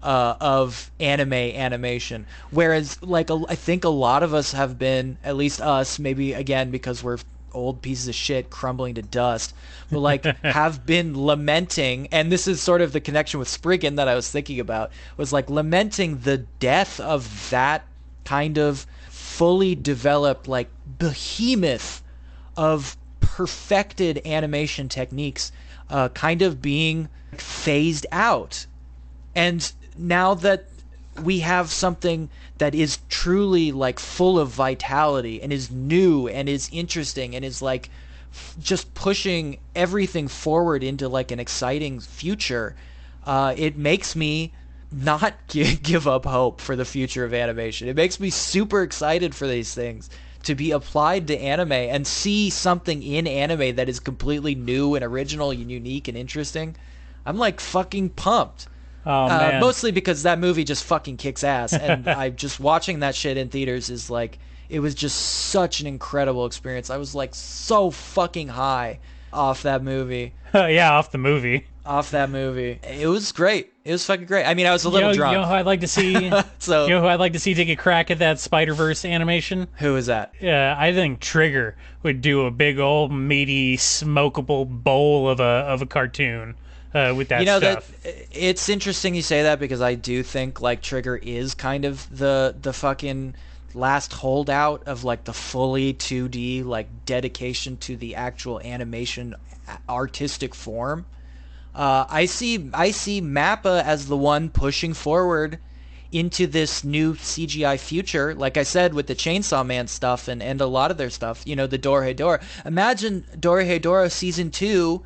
of animation. Whereas like I think a lot of us have been, at least us, maybe again because we're old pieces of shit crumbling to dust, but like have been lamenting, and this is sort of the connection with Spriggan that I was thinking about, was like lamenting the death of that kind of fully developed like behemoth of perfected animation techniques kind of being phased out. And now that we have something that is truly like full of vitality and is new and is interesting and is like just pushing everything forward into like an exciting future, it makes me not give up hope for the future of animation. It makes me super excited for these things to be applied to anime and see something in anime that is completely new and original and unique and interesting. I'm like fucking pumped. Oh man. Mostly because that movie just fucking kicks ass, and I just watching that shit in theaters is like, it was just such an incredible experience. I was like so fucking high off that movie. Yeah, off the movie. Off that movie. It was great. It was fucking great. I mean, I was a little drunk. You know who I'd like to see? So, you know who I'd like to see take a crack at that Spider-Verse animation? who is that? Yeah, I think Trigger would do a big old meaty smokable bowl of a cartoon. With that stuff. It's interesting you say that, because I do think like Trigger is kind of the fucking last holdout of like the fully 2D like dedication to the actual animation artistic form. I see Mappa as the one pushing forward into this new CGI future, like I said, with the Chainsaw Man stuff and a lot of their stuff, the Dorohedoro. Imagine Dorohedoro Season 2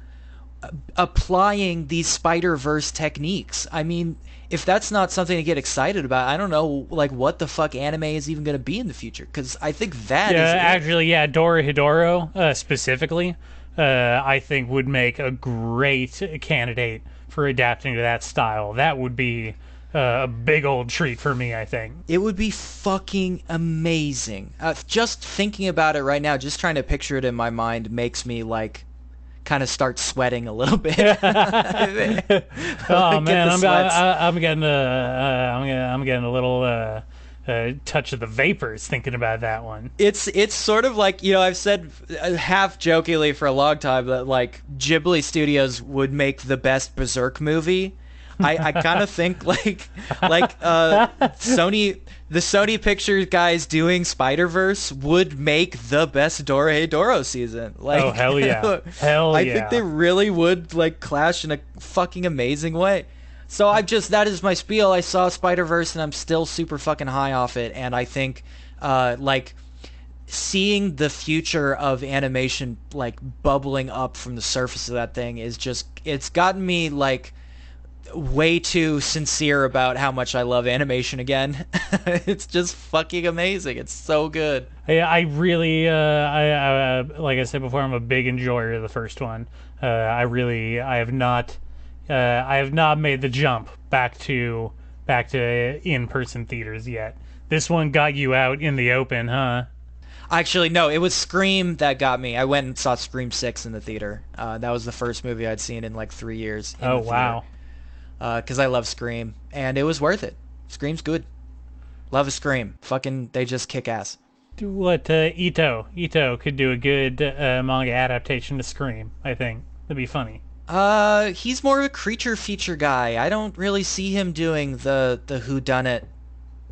applying these Spider-Verse techniques. I mean, if that's not something to get excited about, I don't know like what the fuck anime is even going to be in the future, because I think that is actually, Dorohedoro specifically, I think would make a great candidate for adapting to that style. That would be a big old treat for me, I think. It would be fucking amazing. Just thinking about it right now, just trying to picture it in my mind makes me like kind of start sweating a little bit. Oh man, I'm getting a little touch of the vapors thinking about that one. It's sort of like, I've said half jokingly for a long time that like Ghibli Studios would make the best Berserk movie. I kind of think like the Sony Pictures guys doing Spider-Verse would make the best Dorohedoro season. Like, oh hell yeah, hell yeah! I think they really would like clash in a fucking amazing way. So that is my spiel. I saw Spider-Verse and I'm still super fucking high off it, and I think like seeing the future of animation like bubbling up from the surface of that thing is just, it's gotten me like way too sincere about how much I love animation again. It's just fucking amazing. It's so good. I really, I like I said before, I'm a big enjoyer of the first one. I have not made the jump back to in-person theaters yet. This one got you out in the open, huh? Actually, no, it was Scream that got me. I went and saw Scream 6 in the theater. That was the first movie I'd seen in like 3 years. Oh, wow. Because I love Scream, and it was worth it. Scream's good. Love a Scream. Fucking, they just kick ass. What Ito could do a good manga adaptation to Scream. I think that'd be funny. He's more of a creature feature guy. I don't really see him doing the whodunit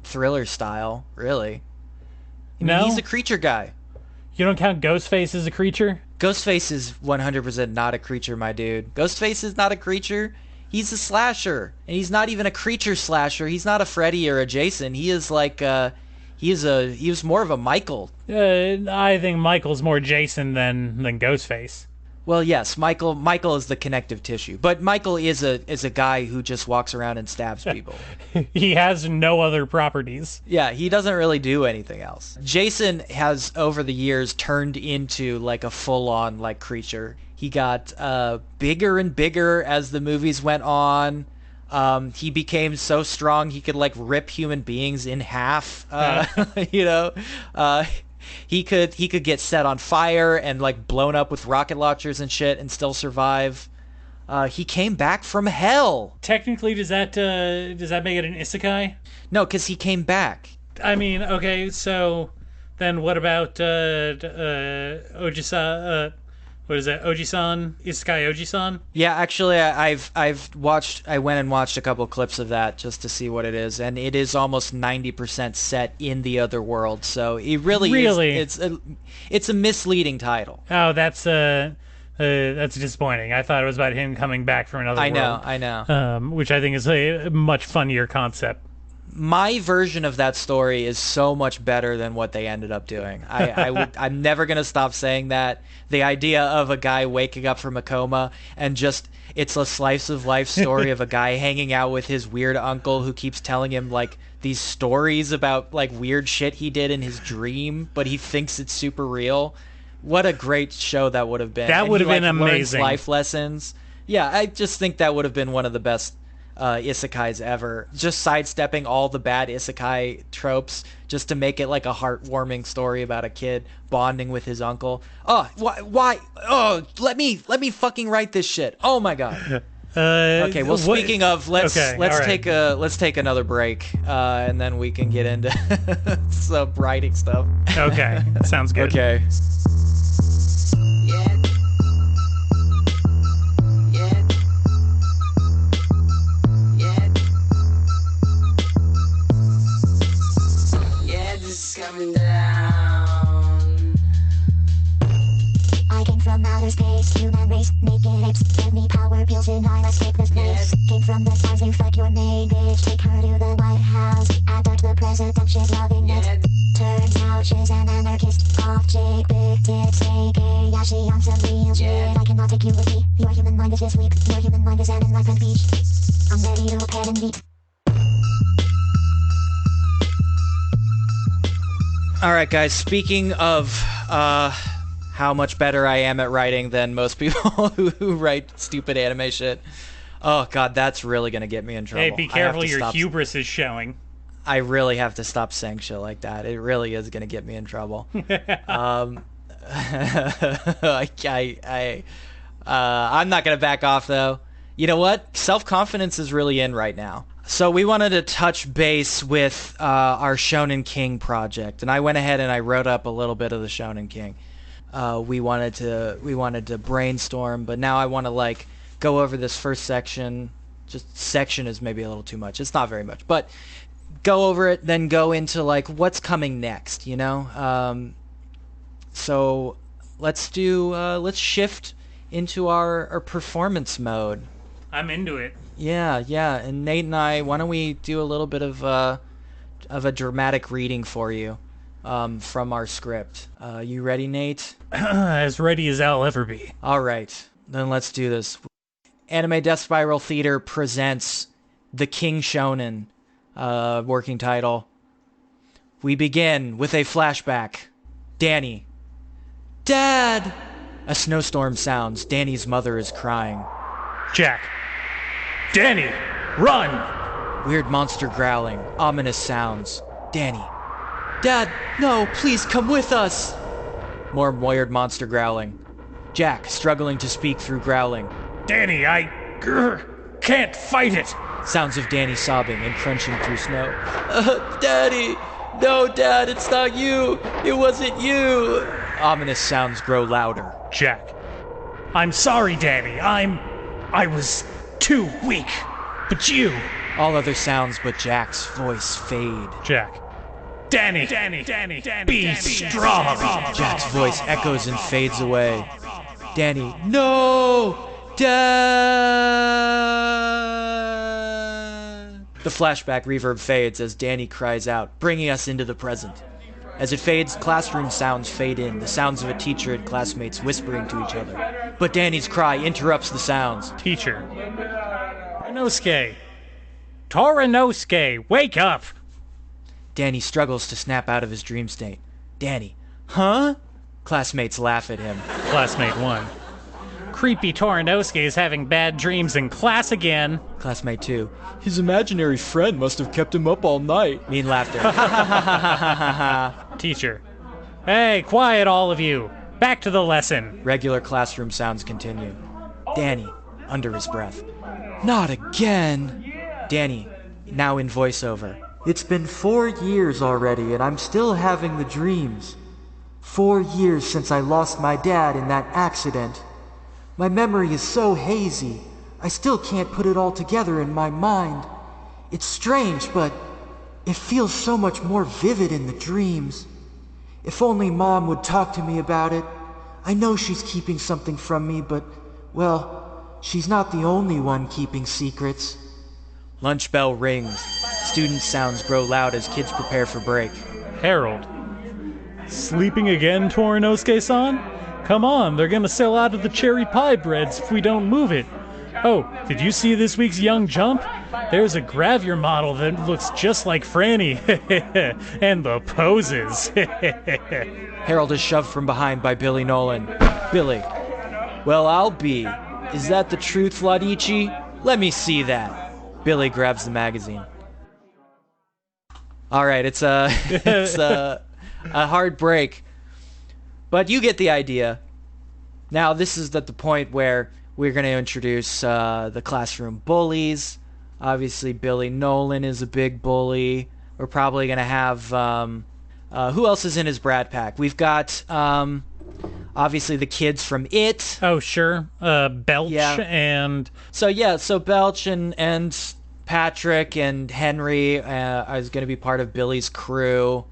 thriller style, really. I mean, No? he's a creature guy. You don't count Ghostface as a creature? Ghostface is 100% not a creature, my dude. Ghostface is not a creature. He's a slasher, and he's not even a creature slasher. He's not a Freddy or a Jason. He is like he was more of a Michael. I think Michael's more Jason than Ghostface. Well, yes, Michael is the connective tissue, but Michael is a guy who just walks around and stabs people. He has no other properties. Yeah, he doesn't really do anything else. Jason has over the years turned into like a full-on like creature. He got bigger and bigger as the movies went on. He became so strong he could like rip human beings in half. You know, he could get set on fire and like blown up with rocket launchers and shit and still survive. He came back from hell. Technically, does that make it an isekai? No, because he came back. I mean, okay, so then what about what is that? Oji-san? Isekai Oji-san? Yeah, actually, I went and watched a couple clips of that just to see what it is, and it is almost 90% set in the other world. So it really is. It's a misleading title. Oh, that's disappointing. I thought it was about him coming back from another world. I know. Which I think is a much funnier concept. My version of that story is so much better than what they ended up doing. I'm never going to stop saying that. The idea of a guy waking up from a coma and just, it's a slice of life story of a guy hanging out with his weird uncle who keeps telling him like these stories about like weird shit he did in his dream, but he thinks it's super real. What a great show that would have been. That would have been amazing. Life lessons. Yeah, I just think that would have been one of the best isekais ever. Just sidestepping all the bad isekai tropes just to make it like a heartwarming story about a kid bonding with his uncle. Oh, why? Oh, let me fucking write this shit. Oh my god. Okay, well, speaking of, let's take another break, and then we can get into some writing stuff. Okay, sounds good. Okay. Coming down. I came from outer space, human race, naked apes. Give me power pills and I'll escape this place. Came from the stars, you fuck your main bitch. Take her to the White House, abduct the president, she's loving it. Turns out she's an anarchist, off chick, big tits, aka yeah, she on some real shit. I cannot take you with me, your human mind is asleep. Your human mind is out in my front beach. I'm ready to pet and beat. All right, guys, speaking of how much better I am at writing than most people who write stupid anime shit. Oh, God, that's really going to get me in trouble. Hey, be careful, your hubris is showing. I really have to stop saying shit like that. It really is going to get me in trouble. I'm not going to back off, though. You know what? Self-confidence is really in right now. So we wanted to touch base with our Shonen King project, and I went ahead and I wrote up a little bit of the Shonen King. We wanted to brainstorm, but now I want to like go over this first section. Just section is maybe a little too much. It's not very much, but go over it, then go into like what's coming next. You know. So let's shift into our performance mode. I'm into it. Yeah, and Nate and I, why don't we do a little bit of a dramatic reading for you from our script. You ready, Nate? As ready as I'll ever be. All right, then let's do this. Anime Death Spiral Theater presents The King Shonen, working title. We begin with a flashback. Danny. Dad! A snowstorm sounds. Danny's mother is crying. Jack. Danny, run! Weird monster growling. Ominous sounds. Danny. Dad, no, please come with us! More weird monster growling. Jack, struggling to speak through growling. Danny, I can't fight it. Sounds of Danny sobbing and crunching through snow. Daddy! No, Dad, it's not you! It wasn't you! Ominous sounds grow louder. Jack. I'm sorry, Danny. I was too weak. But you... All other sounds but Jack's voice fade. Jack. Danny, be strong. Jack's voice echoes and fades away. Danny, no! Dad! The flashback reverb fades as Danny cries out, bringing us into the present. As it fades, classroom sounds fade in, the sounds of a teacher and classmates whispering to each other. But Danny's cry interrupts the sounds. Teacher. Torinosuke, wake up! Danny struggles to snap out of his dream state. Danny, huh? Classmates laugh at him. Classmate 1. Creepy Torinosuke is having bad dreams in class again. Classmate 2. His imaginary friend must have kept him up all night. Mean laughter. Teacher. Hey, quiet all of you. Back to the lesson. Regular classroom sounds continue. Danny, under his breath. Not again. Danny, now in voiceover. It's been 4 years already and I'm still having the dreams. 4 years since I lost my dad in that accident. My memory is so hazy, I still can't put it all together in my mind. It's strange, but it feels so much more vivid in the dreams. If only Mom would talk to me about it. I know she's keeping something from me, but, well, she's not the only one keeping secrets. Lunch bell rings. Student sounds grow loud as kids prepare for break. Harold. Sleeping again, Torinosuke-san? Come on, they're gonna sell out of the cherry pie breads if we don't move it. Oh, did you see this week's Young Jump? There's a gravure model that looks just like Franny. And the poses. Harold is shoved from behind by Billy Nolan. Billy. Well, I'll be. Is that the truth, Ladici? Let me see that. Billy grabs the magazine. All right, it's a hard break, but you get the idea. Now, this is at the point where we're going to introduce the classroom bullies. Obviously, Billy Nolan is a big bully. We're probably going to have who else is in his Brat Pack? We've got obviously the kids from It. Oh, sure. Belch and... So Belch and Patrick and Henry is going to be part of Billy's crew.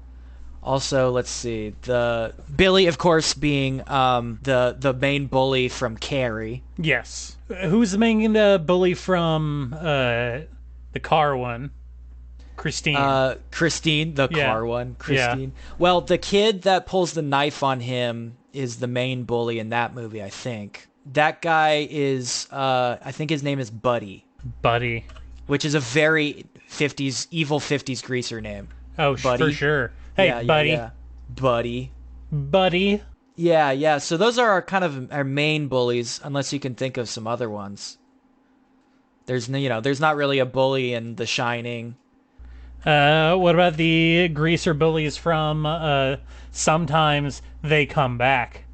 Also, let's see. Billy, of course, being the main bully from Carrie. Yes. Who's the main bully from the car one? Christine. Christine, the car one. Christine. Yeah. Well, the kid that pulls the knife on him is the main bully in that movie, I think. That guy is, I think his name is Buddy. Buddy. Which is a very 50s, evil 50s greaser name. Oh, Buddy. For sure. Hey, yeah, Buddy. Yeah. Buddy. Buddy. Yeah. So those are our main bullies, unless you can think of some other ones. There's not really a bully in The Shining. What about the greaser bullies from Sometimes They Come Back?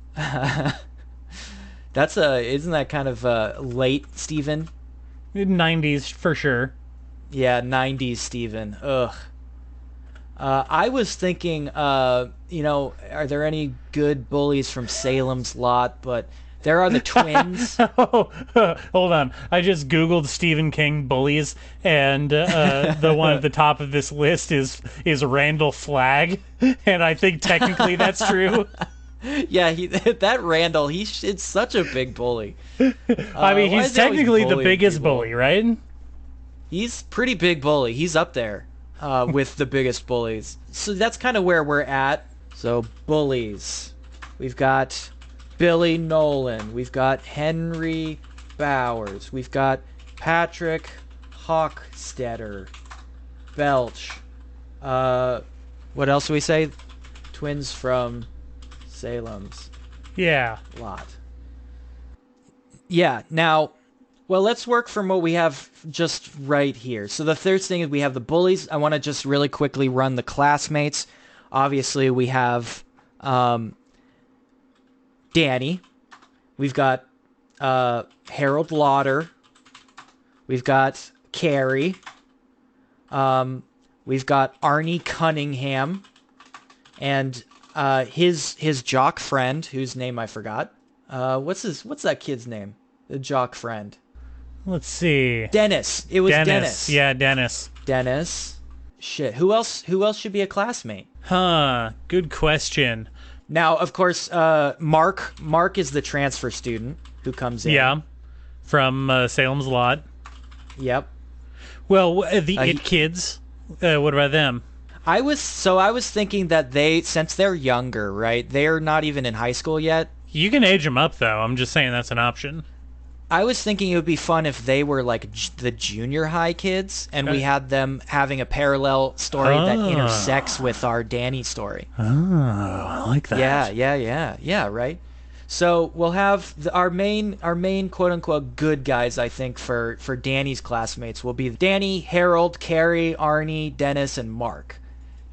Isn't that kind of late, Steven? 90s for sure. Yeah, 90s Steven. Ugh. I was thinking, are there any good bullies from Salem's Lot? But there are the twins. Hold on. I just Googled Stephen King bullies, and the one at the top of this list is Randall Flagg, and I think technically that's true. Yeah, that Randall, it's such a big bully. I mean, he's technically the biggest bully, right? He's pretty big bully. He's up there with the biggest bullies. So that's kind of where we're at. So bullies. We've got Billy Nolan. We've got Henry Bowers. We've got Patrick Hockstetter. Belch. What else do we say? Twins from Salem's Lot. Yeah, now, well, let's work from what we have just right here. So the third thing is we have the bullies. I want to just really quickly run the classmates. Obviously, we have Danny. We've got Harold Lauder. We've got Carrie. We've got Arnie Cunningham, and his jock friend, whose name I forgot. What's that kid's name? The jock friend. Let's see. Dennis. It was Dennis. Yeah, Dennis. Dennis. Shit. Who else should be a classmate? Huh. Good question. Now, of course, Mark is the transfer student who comes in. Yeah. From Salem's Lot. Yep. Well, the It Kids. What about them? I was thinking that since they're younger, right? They're not even in high school yet. You can age them up, though. I'm just saying that's an option. I was thinking it would be fun if they were like the junior high kids, and we had them having a parallel story that intersects with our Danny story. Oh, I like that. Yeah, right? So we'll have our main quote-unquote good guys, I think, for Danny's classmates will be Danny, Harold, Carrie, Arnie, Dennis, and Mark.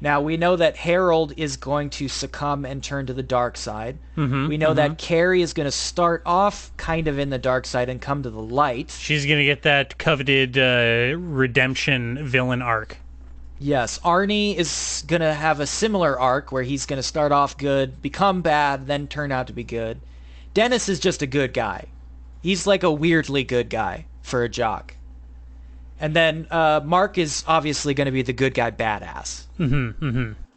Now, we know that Harold is going to succumb and turn to the dark side. We know that Carrie is going to start off kind of in the dark side and come to the light. She's going to get that coveted redemption villain arc. Yes, Arnie is going to have a similar arc where he's going to start off good, become bad, then turn out to be good. Dennis is just a good guy. He's like a weirdly good guy for a jock. And then Mark is obviously going to be the good guy badass.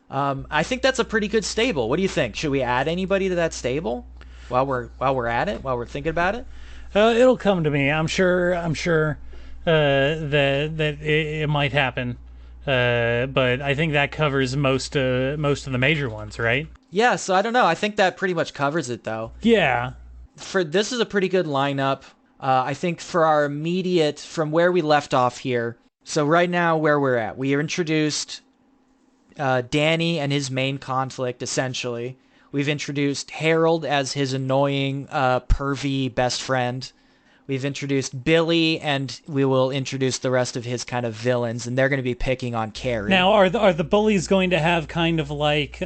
I think that's a pretty good stable. What do you think? Should we add anybody to that stable while we're at it? While we're thinking about it? It'll come to me. I'm sure that it might happen. But I think that covers most of the major ones, right? Yeah. So I don't know. I think that pretty much covers it, though. Yeah. This is a pretty good lineup. I think for our immediate, from where we left off here, so right now where we're at, we introduced Danny and his main conflict, essentially. We've introduced Harold as his annoying, pervy best friend. We've introduced Billy, and we will introduce the rest of his kind of villains, and they're going to be picking on Carrie. Now, are the bullies going to have kind of like...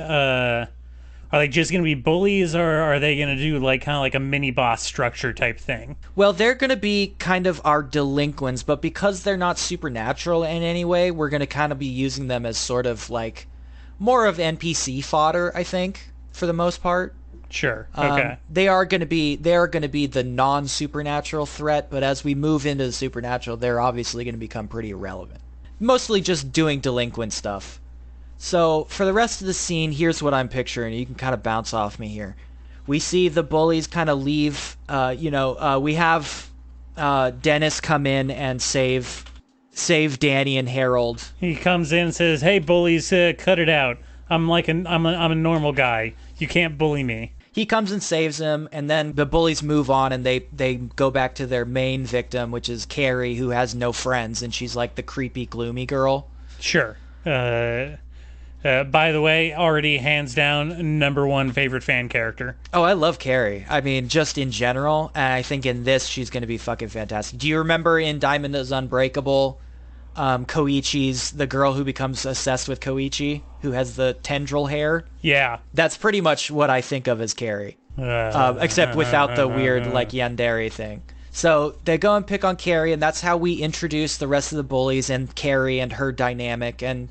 Are they just going to be bullies, or are they going to do like kind of like a mini boss structure type thing? Well, they're going to be kind of our delinquents, but because they're not supernatural in any way, we're going to kind of be using them as sort of like more of NPC fodder, I think, for the most part. Sure. Okay. They are going to be the non-supernatural threat, but as we move into the supernatural, they're obviously going to become pretty irrelevant. Mostly just doing delinquent stuff. So, for the rest of the scene, here's what I'm picturing. You can kind of bounce off me here. We see the bullies kind of leave. We have Dennis come in and save Danny and Harold. He comes in and says, "Hey, bullies, cut it out. I'm a normal guy. You can't bully me." He comes and saves him, and then the bullies move on, and they go back to their main victim, which is Carrie, who has no friends, and she's like the creepy, gloomy girl. Sure. By the way, already hands down #1 favorite fan character. Oh, I love Carrie. I mean, just in general, and I think in this she's going to be fucking fantastic. Do you remember in Diamond is Unbreakable, Koichi's the girl who becomes obsessed with Koichi, who has the tendril hair? Yeah. That's pretty much what I think of as Carrie, except without the weird like yandere thing. So they go and pick on Carrie, and that's how we introduce the rest of the bullies and Carrie and her dynamic, and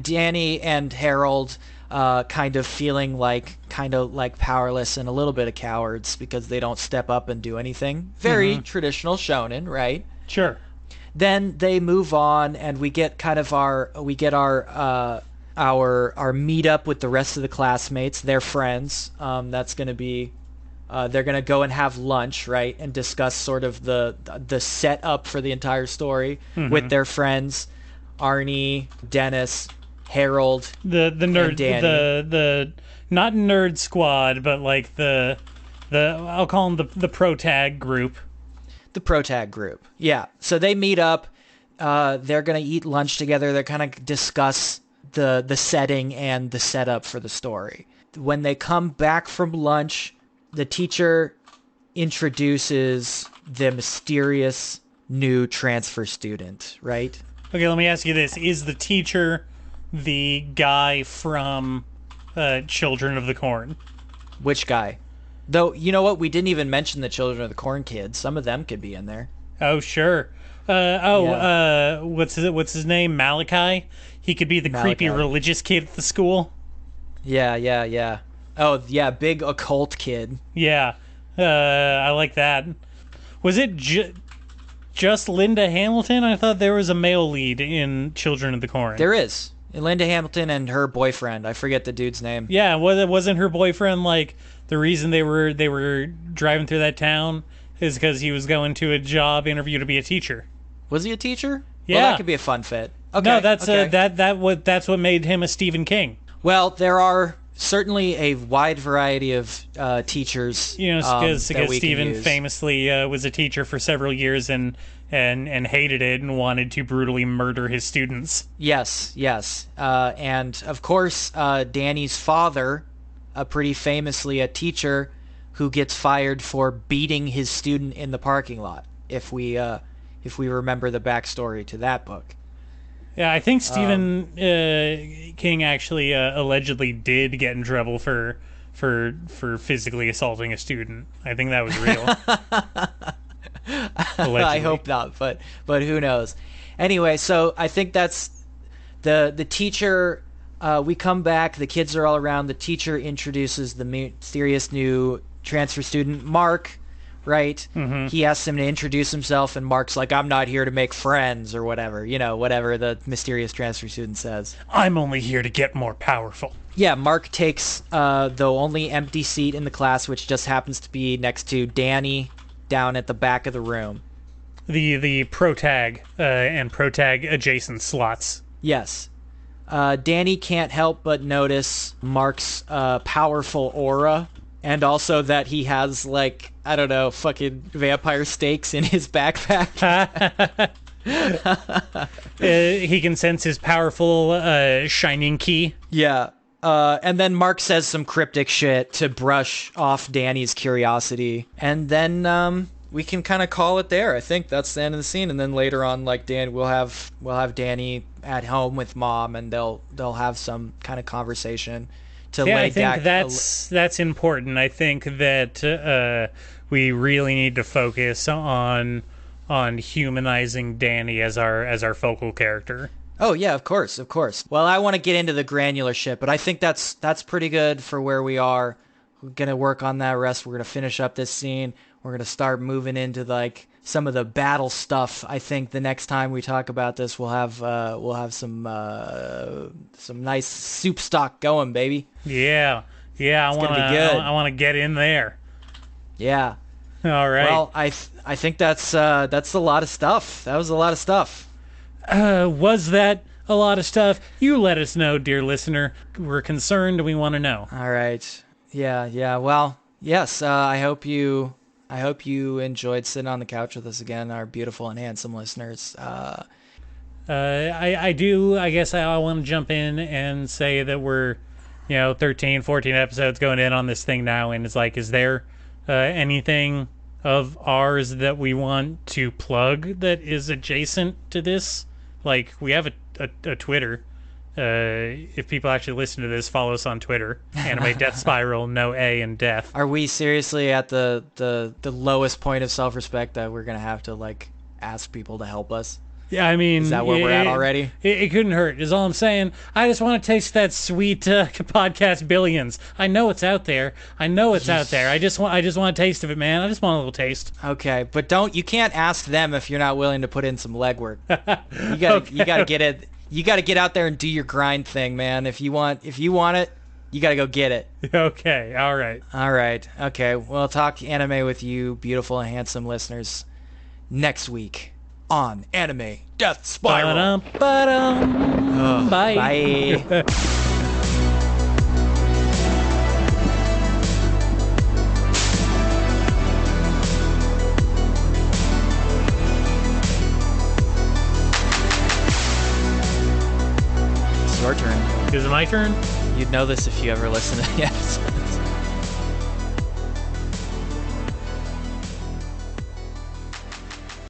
Danny and Harold kind of feeling like powerless and a little bit of cowards because they don't step up and do anything. Very traditional shonen, right? Sure. Then they move on, and we get kind of our meetup with the rest of the classmates, their friends. That's going to be. They're going to go and have lunch, right, and discuss sort of the setup for the entire story with their friends, Arnie, Dennis, Harold, the nerd, and Danny. the not nerd squad, but like the I'll call them the pro tag group. The pro tag group, yeah. So they meet up. They're going to eat lunch together. They're going to discuss the setting and the setup for the story. When they come back from lunch, the teacher introduces the mysterious new transfer student, right? Okay, let me ask you this. Is the teacher the guy from Children of the Corn? Which guy? Though, you know what? We didn't even mention the Children of the Corn kids. Some of them could be in there. Oh, sure. What's his name? Malachi? He could be the creepy Malachi. religious kid at the school. Yeah. Oh, yeah, big occult kid. Yeah. I like that. Was it just Linda Hamilton? I thought there was a male lead in Children of the Corn. There is. Linda Hamilton and her boyfriend. I forget the dude's name. Yeah, wasn't her boyfriend like the reason they were driving through that town is because he was going to a job interview to be a teacher. Was he a teacher? Yeah. Well, that could be a fun fit. Okay. No, that's okay. that's what made him a Stephen King. Well, there are certainly a wide variety of teachers. You know, because that we Stephen can use. famously was a teacher for several years and hated it and wanted to brutally murder his students. Yes. And of course, Danny's father, pretty famously a teacher who gets fired for beating his student in the parking lot. If we remember the backstory to that book. Yeah, I think Stephen King actually allegedly did get in trouble for physically assaulting a student. I think that was real. I hope not, but who knows? Anyway, so I think that's the teacher. We come back. The kids are all around. The teacher introduces the mysterious new transfer student, Mark. Right? Mm-hmm. He asks him to introduce himself, and Mark's like, "I'm not here to make friends," or whatever. You know, whatever the mysterious transfer student says. I'm only here to get more powerful. Yeah, Mark takes the only empty seat in the class, which just happens to be next to Danny, down at the back of the room. The protag and protag adjacent slots. Yes. Danny can't help but notice Mark's powerful aura, and also that he has, like, I don't know, fucking vampire stakes in his backpack. He can sense his powerful shining key. Yeah. And then Mark says some cryptic shit to brush off Danny's curiosity. And then we can kind of call it there. I think that's the end of the scene. And then later on, like, we'll have Danny at home with Mom, and they'll have some kind of conversation to lay I think that's important. I think that we really need to focus on humanizing Danny as our focal character. Oh yeah, of course. Well, I want to get into the granular shit, but I think that's pretty good for where we are. We're gonna work on that rest. We're gonna finish up this scene. We're gonna start moving into like some of the battle stuff. I think the next time we talk about this, we'll have some nice soup stock going, baby. Yeah. I want to get in there. Yeah. All right. Well, I think that's a lot of stuff. That was a lot of stuff. Was that a lot of stuff? You let us know, dear listener. We're concerned. We want to know. All right. Yeah. Well, yes. I hope you enjoyed sitting on the couch with us again, our beautiful and handsome listeners. I do. I guess I want to jump in and say that we're, 13, 14 episodes going in on this thing now, and it's like, is there anything of ours that we want to plug that is adjacent to this? Like, we have a Twitter. If people actually listen to this, follow us on Twitter. Anime Death Spiral, no A in death. Are we seriously at the lowest point of self-respect that we're gonna have to like ask people to help us? Yeah, I mean, is that where we're at already? It couldn't hurt, is all I'm saying. I just want to taste that sweet podcast Billions. I know it's out there. I just want a taste of it, man. I just want a little taste. Okay, but you can't ask them if you're not willing to put in some legwork. You gotta get it. You gotta get out there and do your grind thing, man. If you want it, you gotta go get it. Okay, all right. Okay. We'll talk anime with you, beautiful and handsome listeners, next week on Anime Death Spiral. Bye. Bye. It's your turn. Is it my turn? You'd know this if you ever listened to the episode.